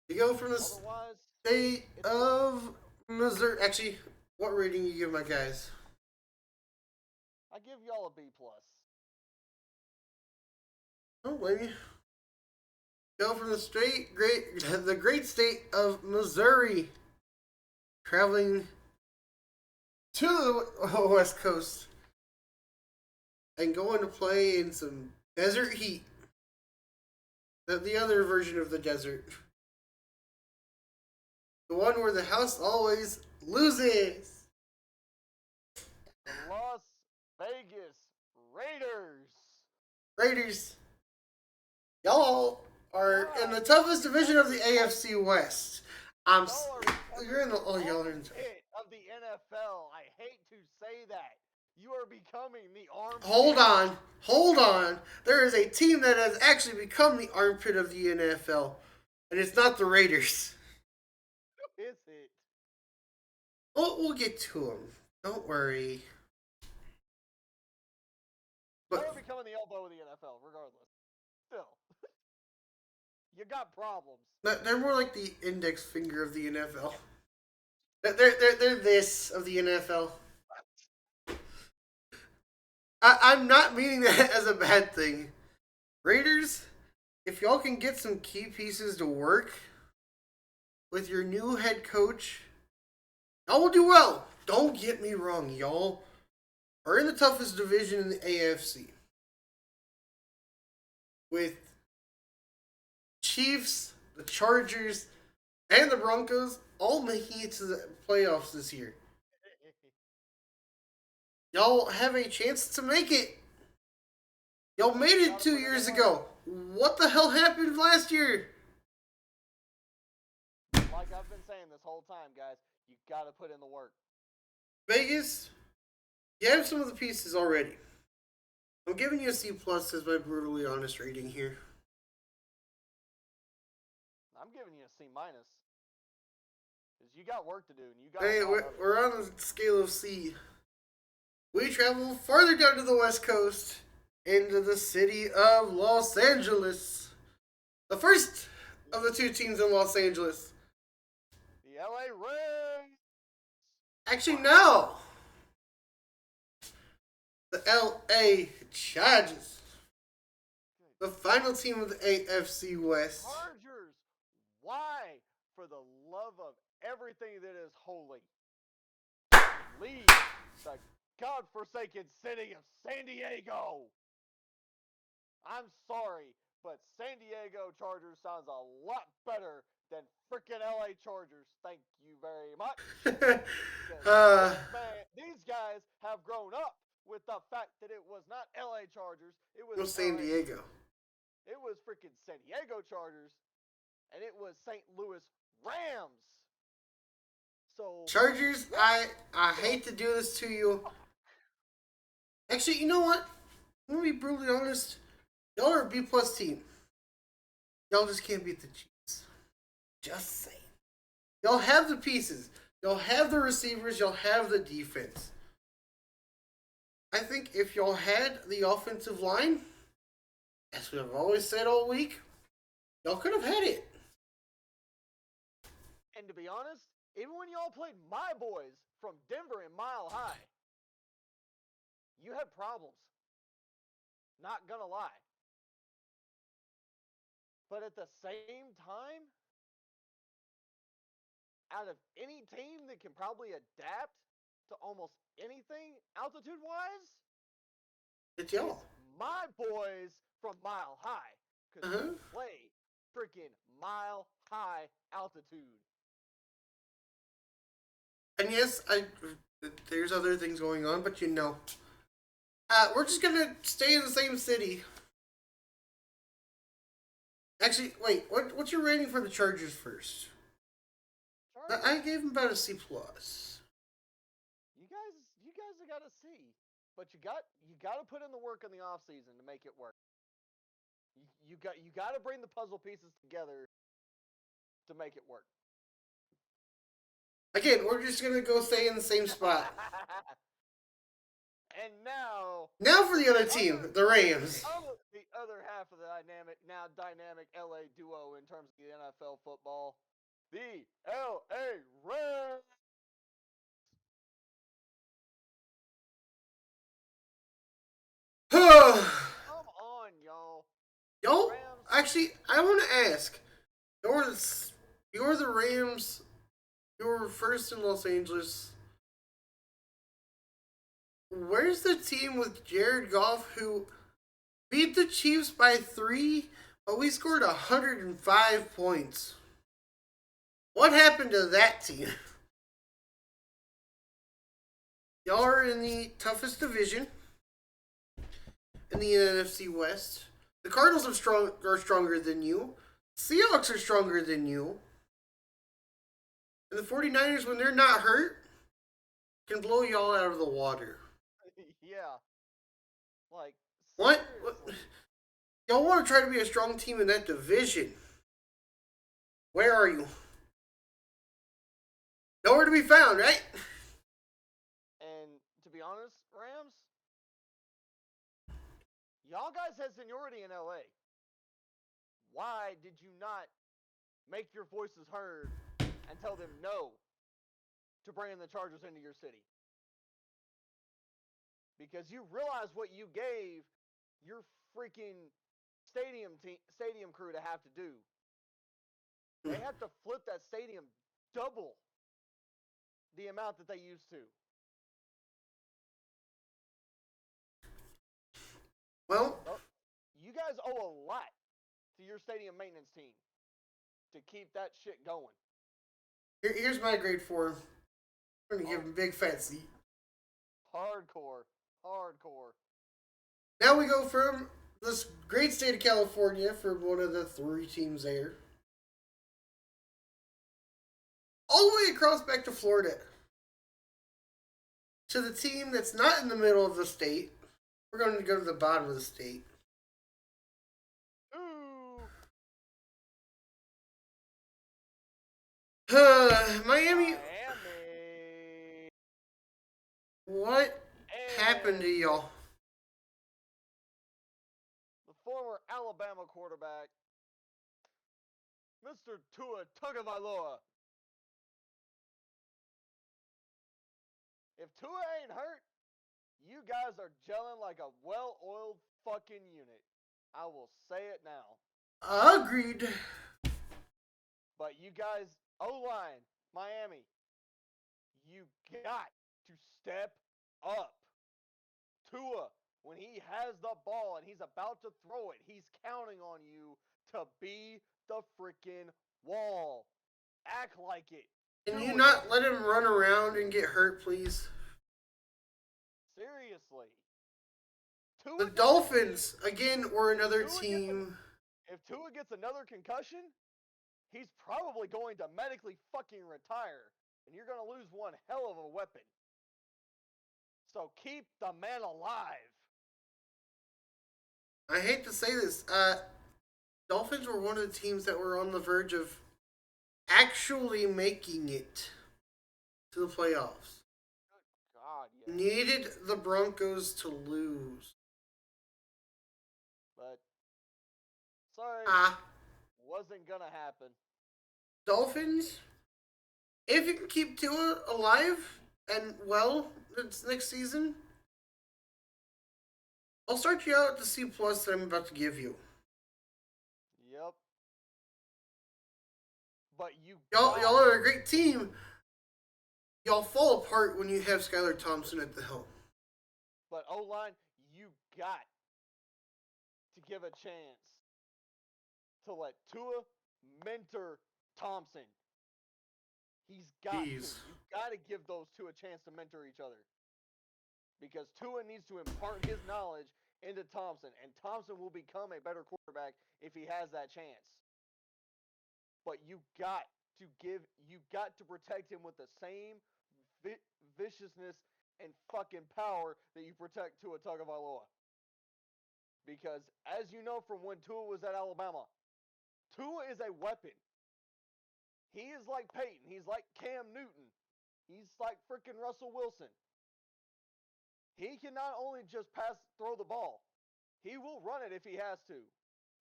You go from the state of Missouri. Actually, what rating you give my guys? I give y'all a B plus. Don't blame you. Go from the great state of Missouri, traveling to the West Coast and going to play in some desert heat. The other version of the desert. The one where the house always loses. The Las Vegas Raiders. Raiders. Y'all are in the toughest division of the AFC West. You're in the y'all are in pit of the NFL. I hate to say that. You are becoming the armpit. Hold on. There is a team that has actually become the armpit of the NFL, and it's not the Raiders. Who is it? We'll get to them. Don't worry. But you're becoming the elbow of the NFL, regardless. Still. You got problems. They're more like the index finger of the NFL. They're this of the NFL. I'm not meaning that as a bad thing. Raiders, if y'all can get some key pieces to work with your new head coach, y'all will do well. Don't get me wrong, y'all are in the toughest division in the AFC. With Chiefs, the Chargers, and the Broncos all making it to the playoffs this year. Y'all have a chance to make it. Y'all made it 2 years ago. What the hell happened last year? Like I've been saying this whole time, guys, you gotta put in the work. Vegas, you have some of the pieces already. I'm giving you a C plus as my brutally honest rating here. I'm giving you a C minus. Because you got work to do. And you got. Hey, we're on a scale of C. We travel farther down to the West Coast into the city of Los Angeles. The first of the two teams in Los Angeles. The LA Rams. Actually, no. The LA Chargers. The final team of the AFC West. Chargers. Why? For the love of everything that is holy. leave the godforsaken city of San Diego. I'm sorry, but San Diego Chargers sounds a lot better than freaking LA Chargers. Thank you very much. These guys have grown up with the fact that it was not LA Chargers. It was San Diego. It was freaking San Diego Chargers, and it was St. Louis Rams. So Chargers, I hate to do this to you. Actually, you know what? I'm gonna be brutally honest. Y'all are a B+ team. Y'all just can't beat the Chiefs. Just saying. Y'all have the pieces. Y'all have the receivers. Y'all have the defense. I think if y'all had the offensive line, as we've always said all week, y'all could have had it. And to be honest, even when y'all played my boys from Denver and Mile High, you had problems. Not gonna lie. But at the same time, out of any team that can probably adapt to almost anything altitude-wise, It's y'all. My boys from Mile High. Because they play freaking Mile High altitude. And yes, there's other things going on, but you know. We're just gonna stay in the same city. Actually, wait. What's your rating for the Chargers first? I gave them about a C+. You guys have got to see, but you got to put in the work in the off season to make it work. You got to bring the puzzle pieces together to make it work. Again, we're just gonna go stay in the same spot. And now for the other team, the Rams. The other half of the dynamic LA duo in terms of the NFL football, the LA Rams. Come on, y'all. Y'all, actually, I want to ask. You're the Rams. You're first in Los Angeles. Where's the team with Jared Goff who beat the Chiefs by 3, but we scored 105 points? What happened to that team? Y'all are in the toughest division in the NFC West. The Cardinals are stronger than you. Seahawks are stronger than you. And the 49ers, when they're not hurt, can blow y'all out of the water. Yeah. Like, what? Y'all want to try to be a strong team in that division. Where are you? Nowhere to be found, right? And to be honest, Rams, y'all guys had seniority in LA. Why did you not make your voices heard and tell them no to bringing the Chargers into your city? Because you realize what you gave your freaking stadium crew to have to do. They have to flip that stadium double the amount that they used to. Well, you guys owe a lot to your stadium maintenance team to keep that shit going. Here's my grade for him. I'm going to give him a big fat C. Hardcore. Now we go from this great state of California for one of the 3 teams there, all the way across back to Florida, to the team that's not in the middle of the state. We're going to go to the bottom of the state. Ooh. Miami. What happened to y'all? The former Alabama quarterback, Mr. Tua Tagovailoa. If Tua ain't hurt, you guys are gelling like a well-oiled fucking unit. I will say it now. Agreed. But you guys, O-line, Miami, you got to step up. Tua, when he has the ball and he's about to throw it, he's counting on you to be the freaking wall. Act like it. Can Do you it. not let him run around and get hurt, please? Seriously. The Tua Dolphins, again, were another Tua team. if Tua gets another concussion, he's probably going to medically fucking retire. And you're going to lose one hell of a weapon. So keep the man alive. I hate to say this. Dolphins were one of the teams that were on the verge of actually making it to the playoffs. God, yeah. Needed the Broncos to lose. But sorry, wasn't gonna happen. Dolphins, if you can keep Tua alive and well next season, I'll start you out at the C plus that I'm about to give you. Yep. But Y'all are a great team. Y'all fall apart when you have Skylar Thompson at the helm. But O-line, you got to give a chance to let Tua mentor Thompson. He's got to. You got to give those two a chance to mentor each other. Because Tua needs to impart his knowledge into Thompson, and Thompson will become a better quarterback if he has that chance. But you got to protect him with the same viciousness and fucking power that you protect Tua Tagovailoa. Because as you know from when Tua was at Alabama, Tua is a weapon. He is like Peyton. He's like Cam Newton. He's like freaking Russell Wilson. He can not only just throw the ball. He will run it if he has to.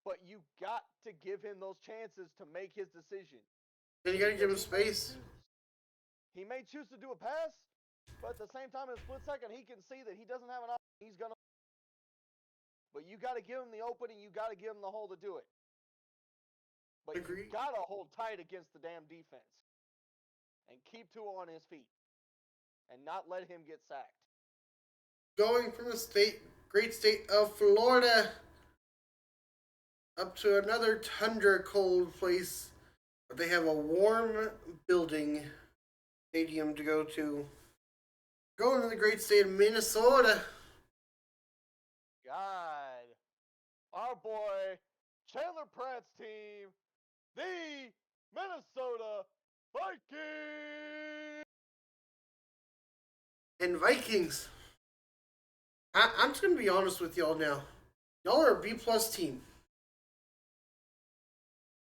But you got to give him those chances to make his decision. And you got to give him space. He may choose to do a pass, but at the same time, in a split second, he can see that he doesn't have an option. He's going to. But you got to give him the opening. You got to give him the hole to do it. But you got to hold tight against the damn defense. And keep Tua on his feet. And not let him get sacked. Going from the great state of Florida up to another tundra cold place where they have a warm stadium to go to. Going to the great state of Minnesota. God. Our boy, Chandler Pratt's team, the Minnesota Vikings. And Vikings. I'm just going to be honest with y'all now. Y'all are a B-plus team.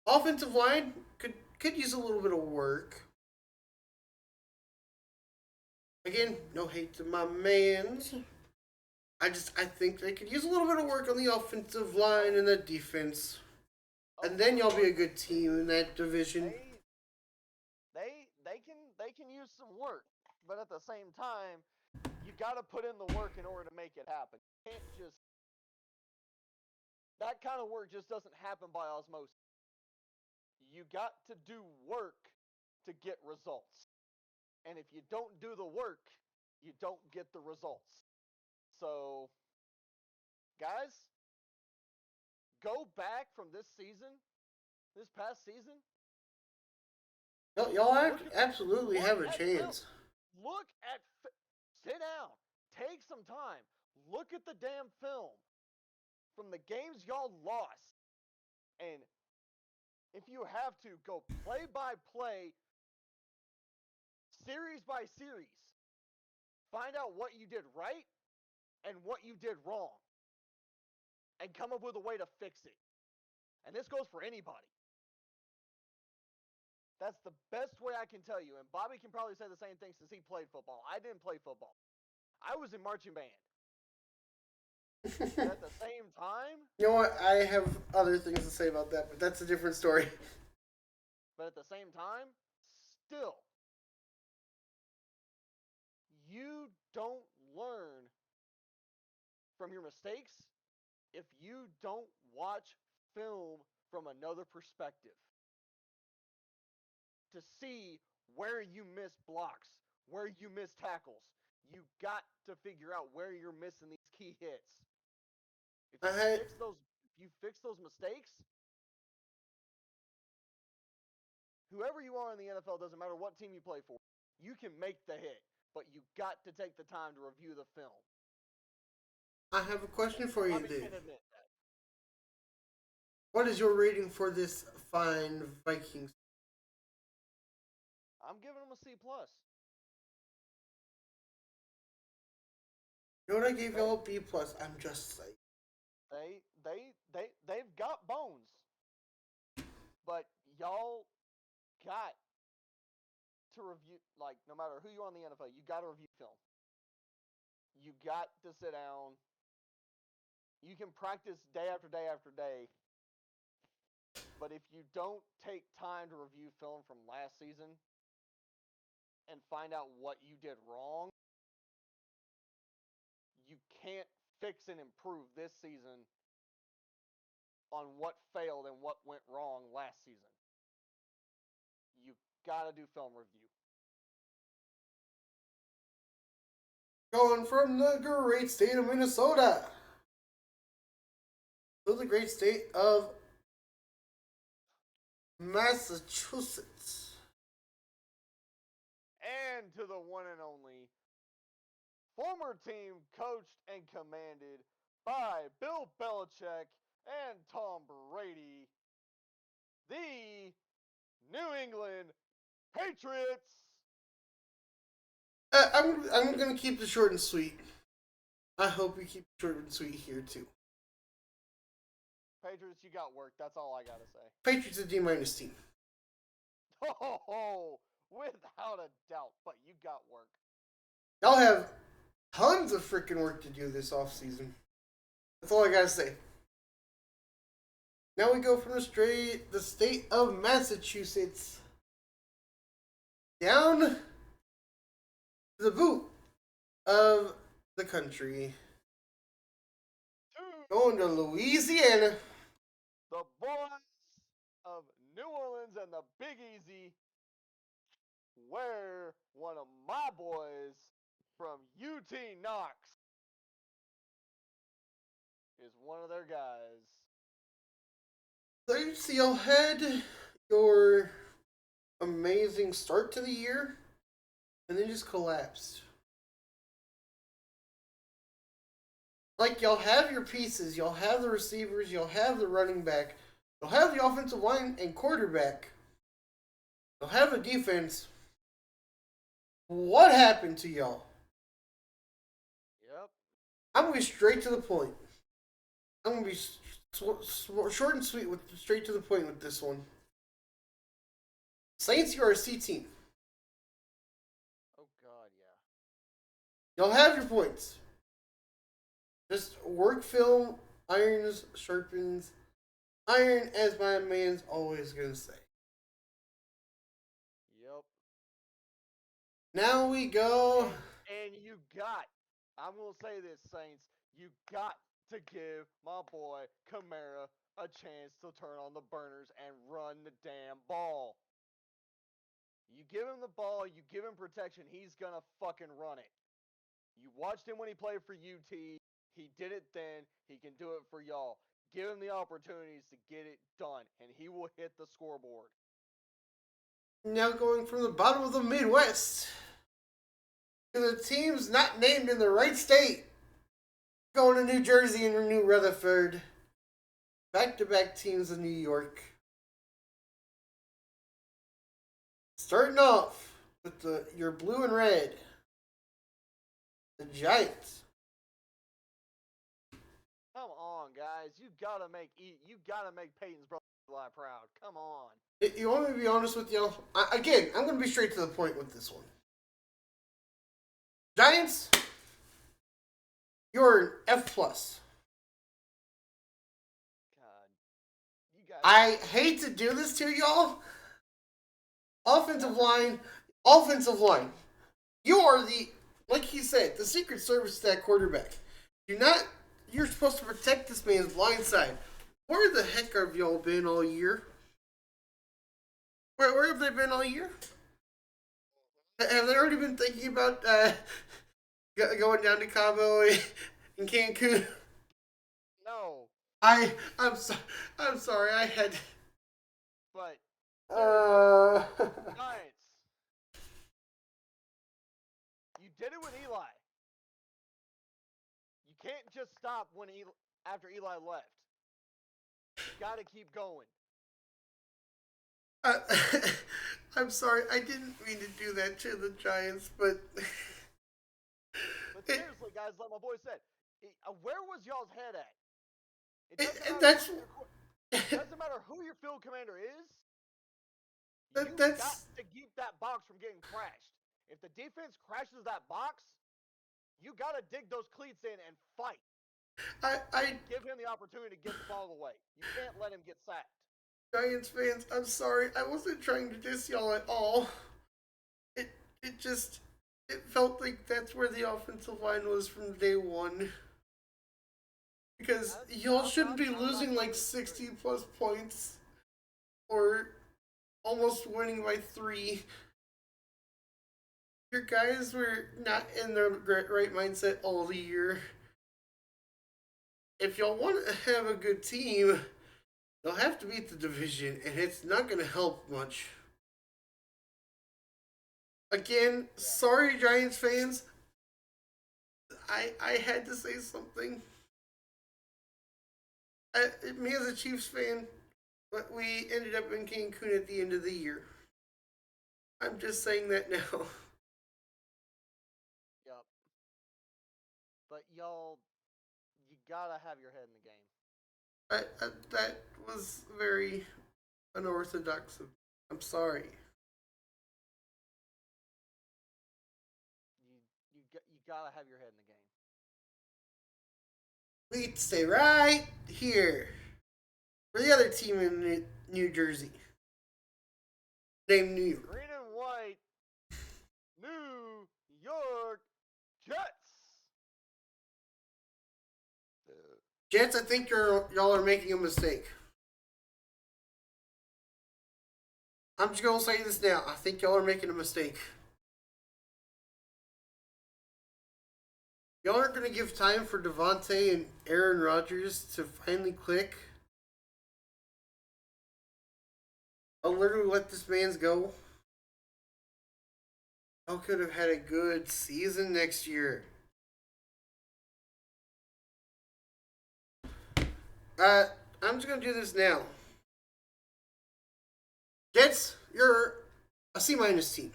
Offensive line could use a little bit of work. Again, no hate to my mans. I think they could use a little bit of work on the offensive line and the defense. And then y'all be a good team in that division. They can use some work, but at the same time, you got to put in the work in order to make it happen. You can't just that kind of work just doesn't happen by osmosis. You got to do work to get results. And if you don't do the work, you don't get the results. So, guys, go back from this past season. Y'all absolutely have a chance. Sit down, take some time, look at the damn film from the games y'all lost. And if you have to, go play by play, series by series. Find out what you did right and what you did wrong. And come up with a way to fix it. And this goes for anybody. That's the best way I can tell you. And Bobby can probably say the same thing since he played football. I didn't play football. I was in marching band. At the same time... You know what? I have other things to say about that, but that's a different story. But at the same time, still, you don't learn from your mistakes if you don't watch film from another perspective. To see where you miss blocks, where you miss tackles. You got to figure out where you're missing these key hits. If I you had fix those mistakes, whoever you are in the NFL, doesn't matter what team you play for, you can make the hit, but you got to take the time to review the film. I have a question for you, Bobby dude. can admit that. What is your rating for this fine Vikings? I'm giving them a C plus. You know what I gave y'all a B plus? I'm just saying. They've got bones, but y'all got to review. Like, no matter who you are in the NFL, you got to review film. You got to sit down. You can practice day after day after day, but if you don't take time to review film from last season and find out what you did wrong, you can't fix and improve this season on what failed and what went wrong last season. You gotta do film review. Going from the great state of Minnesota to the great state of Massachusetts. And to the one and only former team coached and commanded by Bill Belichick and Tom Brady, the New England Patriots. I'm gonna keep it short and sweet. I hope we keep it short and sweet here too. Patriots, you got work. That's all I gotta say. Patriots a D minus team. Oh, without a doubt. But you got work. Y'all have tons of freaking work to do this offseason. That's all I gotta say. Now we go from the state of Massachusetts down to the boot of the country. Going to Louisiana. The boys of New Orleans and the Big Easy, where one of my boys from UT Knox is one of their guys. So you see, y'all had your amazing start to the year, and then just collapsed. Like, y'all have your pieces, y'all have the receivers, y'all have the running back, you'll have the offensive line and quarterback, you'll have a defense. What happened to y'all? Yep. I'm going to be straight to the point. I'm going to be short and sweet, straight to the point with this one. Saints, you're a C team. Oh, God, yeah. Y'all have your points. Just work film, irons, sharpens, iron, as my man's always going to say. Yep. Now we go. And you got, I'm going to say this, Saints, you got to give my boy Kamara a chance to turn on the burners and run the damn ball. You give him the ball, you give him protection, he's going to fucking run it. You watched him when he played for UT. He did it then. He can do it for y'all. Give him the opportunities to get it done, and he will hit the scoreboard. Now going from the bottom of the Midwest to the teams not named in the right state. Going to New Jersey and New Rutherford. Back-to-back teams in New York. Starting off with your blue and red. The Giants. Come on, guys. You gotta make Peyton's brother proud. Come on. You want me to be honest with you? Again, I'm going to be straight to the point with this one. Giants, you're an F+. plus. God. You guys. I hate to do this to y'all. Offensive line. You are like he said, the Secret Service to that quarterback. You're supposed to protect this man's blind side. Where the heck have y'all been all year? Where have they been all year? Have they already been thinking about going down to Cabo and Cancun. No, I'm so, I'm sorry. I had. but Uh, Giants, you did it with Eli. You can't just stop when after Eli left. You got to keep going. uh, I'm sorry. I didn't mean to do that to the Giants, but But it, seriously, guys, like my boy said, where was y'all's head at? It it, doesn't it matter that's who your doesn't matter who your field commander is. You got that's to keep that box from getting crashed. If the defense crashes that box, you got to dig those cleats in and fight. I Give him the opportunity to get the ball away. You can't let him get sacked. Giants fans. I'm sorry. I wasn't trying to diss y'all at all. It it just it felt like that's where the offensive line was from day one. Because y'all shouldn't be losing like 60 plus points or almost winning by 3. Your guys were not in the right mindset all the year. If y'all want to have a good team, they'll have to beat the division, and it's not going to help much. Again, sorry, Giants fans. I had to say something. Me as a Chiefs fan, but we ended up in Cancun at the end of the year. I'm just saying that now. Yep. But y'all, you gotta have your head in the game. That was very unorthodox. I'm sorry. You gotta have your head in the game. We'd stay right here for the other team in New Jersey, named New York. Green and white, New York Jets. Jets, I think y'all are making a mistake. I'm just gonna say this now. I think y'all are making a mistake. Y'all aren't gonna give time for Devontae and Aaron Rodgers to finally click. I'll literally let this man's go. Y'all could have had a good season next year. I'm just gonna do this now. Jets, you're a C minus team.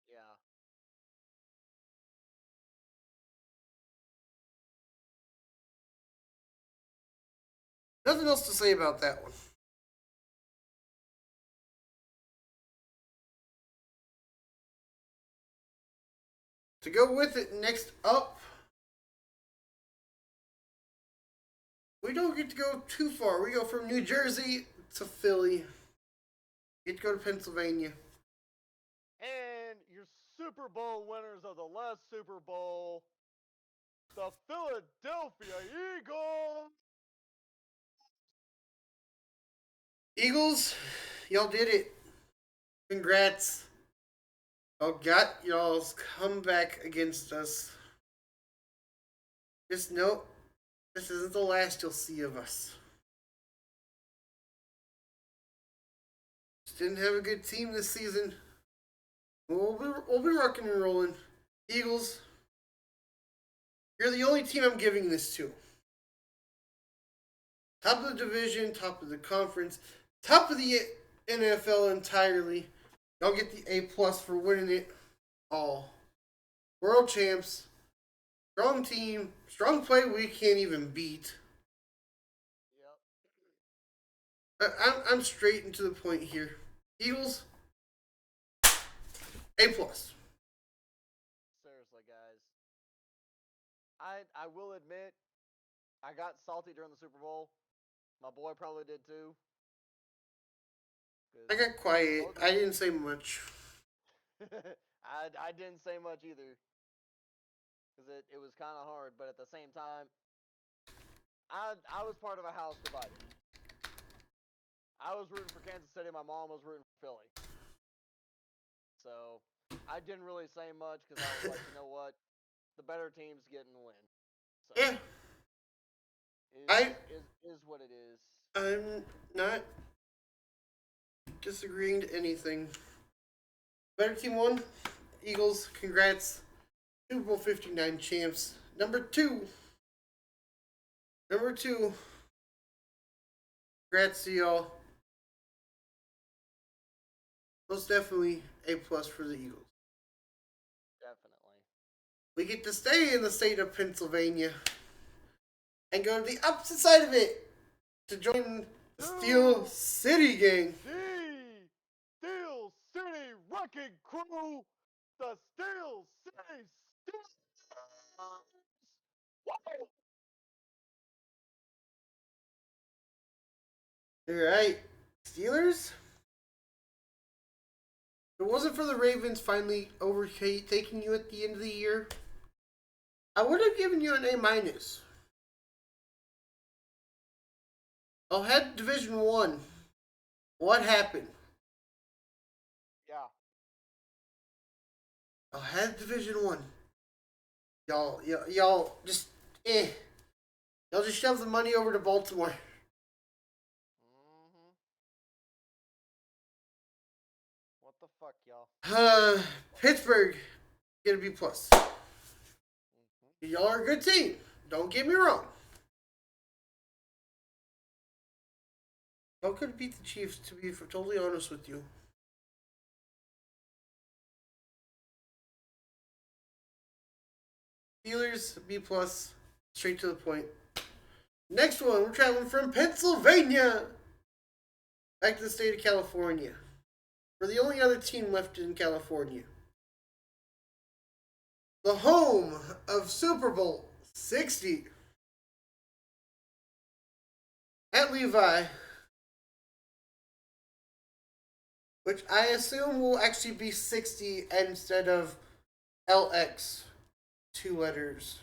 Yeah. Nothing else to say about that one. To go with it, next up, we don't get to go too far. We go from New Jersey to Philly. We get to go to Pennsylvania. And your Super Bowl winners of the last Super Bowl, the Philadelphia Eagles. Eagles, y'all did it. Congrats. Y'all got y'all's comeback against us. Just know this isn't the last you'll see of us. Just didn't have a good team this season. We'll be rocking and rolling. Eagles, you're the only team I'm giving this to. Top of the division, top of the conference, top of the NFL entirely. Y'all get the A plus for winning it all. World champs, strong team, strong play we can't even beat. Yep. I'm straight and to the point here. Eagles, A plus. Seriously, guys. I will admit, I got salty during the Super Bowl. My boy probably did too. I got quiet. I didn't say much. I didn't say much either. Because it was kind of hard, but at the same time, I was part of a house divided. I was rooting for Kansas City. My mom was rooting for Philly. So I didn't really say much because I was like, you know what, the better team's getting the win. So, Yeah. is what it is. I'm not disagreeing to anything. Better team won. Eagles, congrats. Super Bowl 59 champs. Number two. Congrats to y'all. Most definitely A plus for the Eagles. Definitely. We get to stay in the state of Pennsylvania and go to the opposite side of it to join the Steel City gang. The Steel City Wrecking Crew, the Steel City Steelers. Whoa! Alright, Steelers? If it wasn't for the Ravens finally overtaking you at the end of the year, I would have given you an A minus. I'll head Division 1. What happened? Yeah. I'll head Division 1. Y'all just Y'all just shove the money over to Baltimore. Mm-hmm. What the fuck, y'all? Pittsburgh, get a B plus. Mm-hmm. Y'all are a good team. Don't get me wrong. Y'all could have beat the Chiefs, to be totally honest with you. Steelers, B plus, straight to the point. Next one, we're traveling from Pennsylvania back to the state of California. We're the only other team left in California. The home of Super Bowl 60 at Levi, which I assume will actually be 60 instead of LX, 2 letters.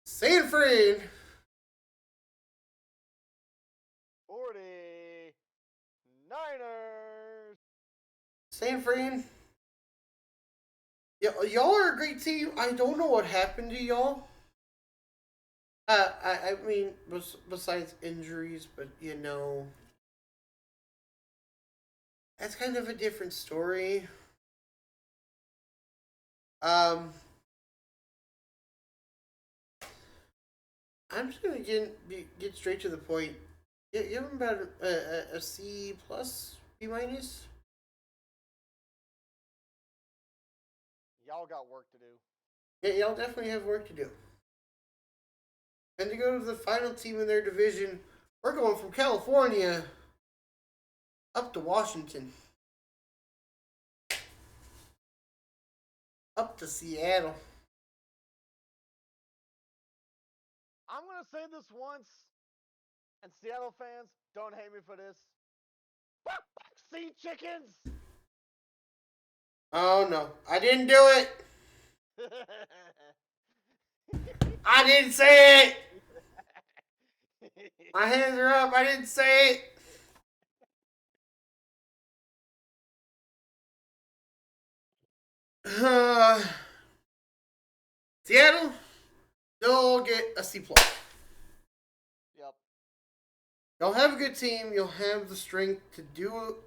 San Fran. 49ers. San Fran. Y'all are a great team. I don't know what happened to y'all. I mean, besides injuries, but that's kind of a different story. I'm just gonna get straight to the point. You have about a C plus, B minus. Y'all got work to do. Yeah, y'all definitely have work to do. And to go to the final team in their division, we're going from California up to Washington, up to Seattle. I'm gonna say this once, and Seattle fans, don't hate me for this. Sea chickens. Oh no, I didn't do it. I didn't say it. My hands are up. I didn't say it. Seattle, they'll get a C plus. Yep. Y'all have a good team. You'll have the strength to do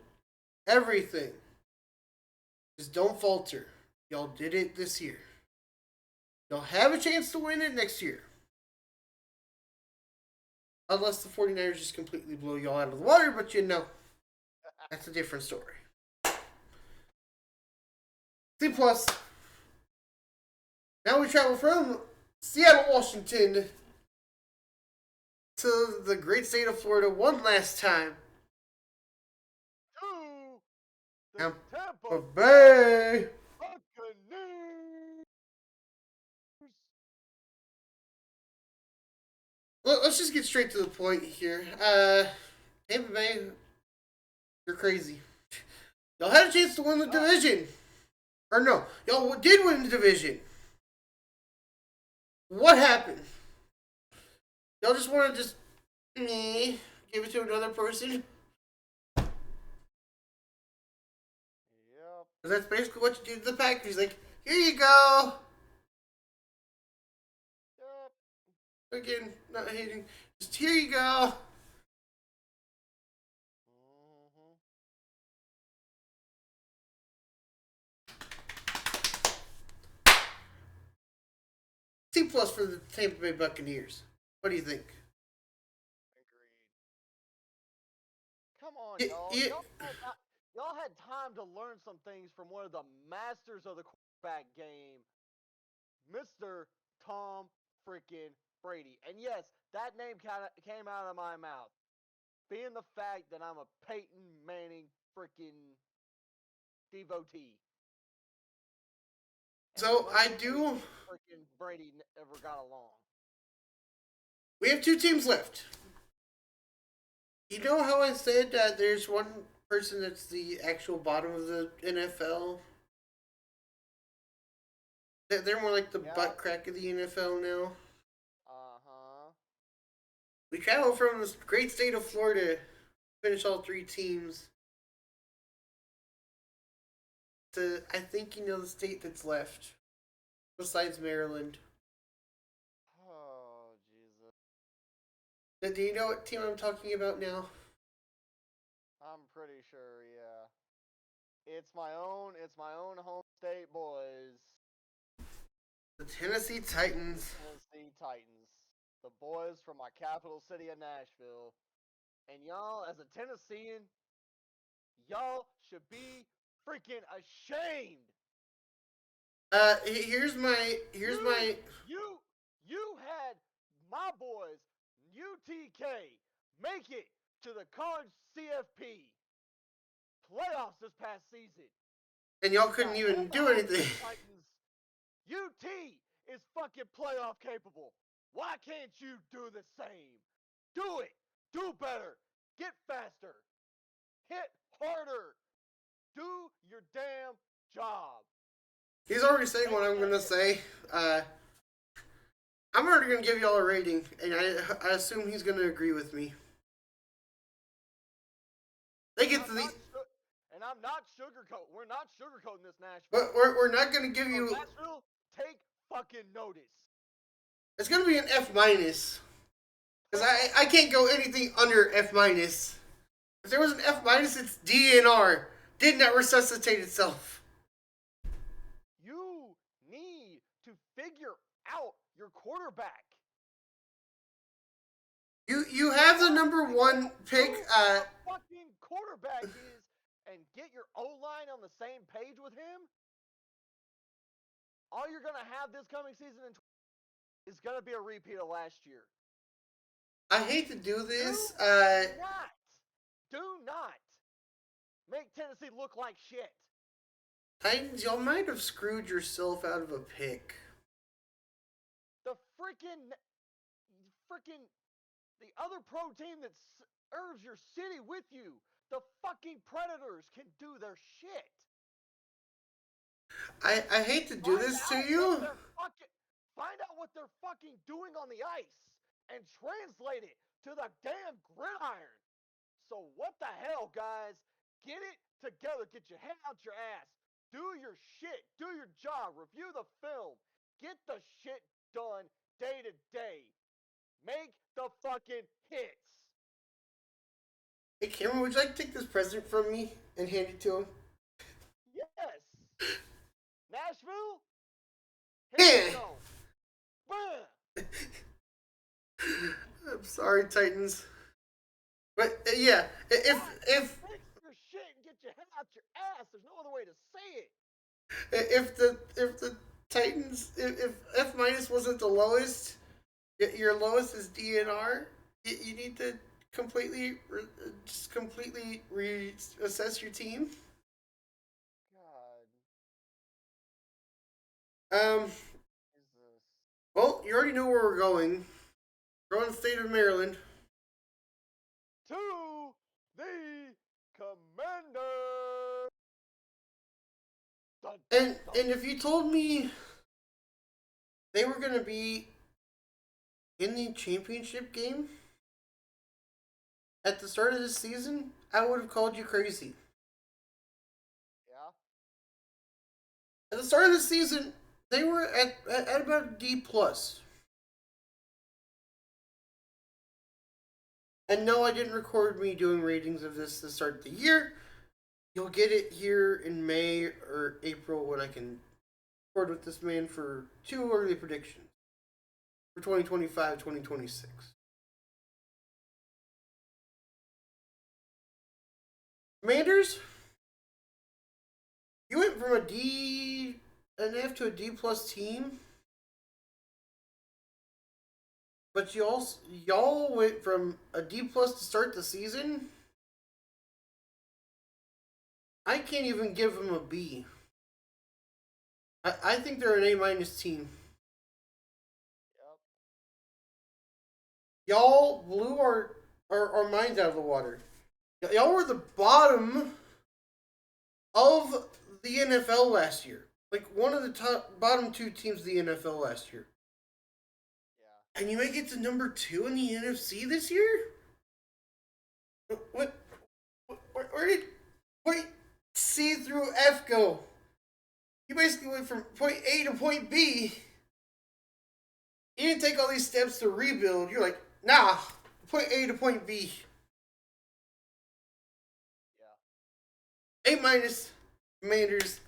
everything. Just don't falter. Y'all did it this year. Y'all have a chance to win it next year. Unless the 49ers just completely blow y'all out of the water, but that's a different story. C plus. Now we travel from Seattle, Washington to the great state of Florida one last time. To the Tampa Bay Buccaneers. Let's just get straight to the point here. Tampa Bay, you're crazy. Y'all had a chance to win the division. Or no, y'all did win the division. What happened? Y'all just want to give it to another person? That's basically what you do to the Packers. He's like, here you go. Yep. Again, not hating. Just here you go. Mm-hmm. C plus for the Tampa Bay Buccaneers. What do you think? Agreed. Come on, Yeah, y'all. yeah. Y'all had time to learn some things from one of the masters of the quarterback game, Mr. Tom freaking Brady. And yes, that name came out of my mouth. Being the fact that I'm a Peyton Manning freaking devotee. And So Dwayne I Wade do. and freaking Brady never got along. We have two teams left. You know how I said that there's one person that's the actual bottom of the NFL? They're more like the Yeah. butt crack of the NFL now. Uh-huh. We travel from the great state of Florida, finish all three teams, to I think you know the state that's left, besides Maryland. Oh, Jesus. Do you know what team I'm talking about now? I'm pretty sure, yeah. It's my own home state, boys. The Tennessee Titans. Tennessee Titans. The boys from my capital city of Nashville. And y'all, as a Tennessean, y'all should be freaking ashamed. Here's You, my. you, you had my boys, UTK, make it to the college CFP playoffs this past season. And y'all You couldn't got even head to do high anything. Titans. UT is fucking playoff capable. Why can't you do the same? Do it. Do better. Get faster. Hit harder. Do your damn job. He's already saying Make what I'm that gonna say. Uh, I'm already gonna give y'all a rating, and I assume he's gonna agree with me. They And get I'm to the. not and I'm not sugarcoat. We're not sugarcoating this, But Nashville. we're not gonna give So you. Nashville, take fucking notice. It's gonna be an F minus because I can't go anything under F minus. If there was an F minus, it's DNR. Did not resuscitate itself. You need to figure out your quarterback. You have the number Figure one out pick. who the fucking quarterback is and get your O-line on the same page with him. All you're going to have this coming season is going to be a repeat of last year. I hate to do this. Do not make Tennessee look like shit. Titans, y'all might have screwed yourself out of a pick. The freaking the other pro team that serves your city with you, the fucking Predators, can do their shit. I hate to do this to you. Find out what they're fucking doing on the ice and translate it to the damn gridiron. So what the hell, guys? Get it together. Get your head out your ass. Do your shit. Do your job. Review the film. Get the shit done day to day. Make the fucking hits. Hey Cameron, would you like to take this present from me and hand it to him? Yes. Nashville, here you Yeah. go. Bam. I'm sorry, Titans. But yeah, if Fix your shit and get your head out your ass. There's no other way to say it. if the Titans if F minus wasn't the lowest, your lowest is DNR. You need to just completely reassess your team. God, Um. Jesus. Well, you already know where we're going. We're going to the state of Maryland. To the commander. Dun, dun, And dun. and if you told me they were gonna be in the championship game at the start of this season, I would have called you crazy. Yeah. At the start of the season, they were at about a D plus. And no, I didn't record me doing ratings of this to start the year. You'll get it here in May or April when I can record with this man for 2 early predictions for 2025, 2026. Commanders, you went from an F to a D plus team, but y'all went from a D plus to start the season. I can't even give them a B. I think they're an A minus team. Yep. Y'all blew our minds out of the water. Y'all were the bottom of the NFL last year. Like one of the bottom 2 teams of the NFL last year. Yeah. And you make it to number 2 in the NFC this year? What? Where did point C through F go? You basically went from point A to point B. You didn't take all these steps to rebuild. You're like, nah, point A to point B. Yeah. A minus, Commanders.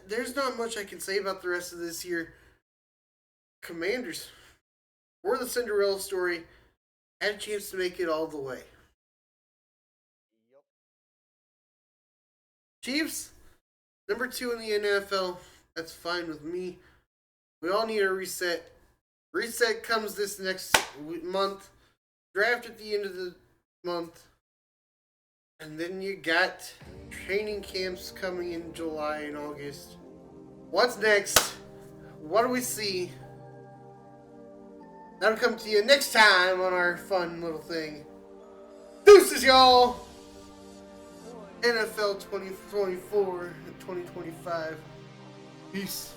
There's not much I can say about the rest of this year. Commanders, we're the Cinderella story. Had a chance to make it all the way. Yep. Chiefs, number 2 in the NFL. That's fine with me. We all need a reset. Reset comes this next month. Draft at the end of the month. And then you got training camps coming in July and August. What's next? What do we see? That'll come to you next time on our fun little thing. Deuces, y'all! NFL 2024 and 2025. Peace.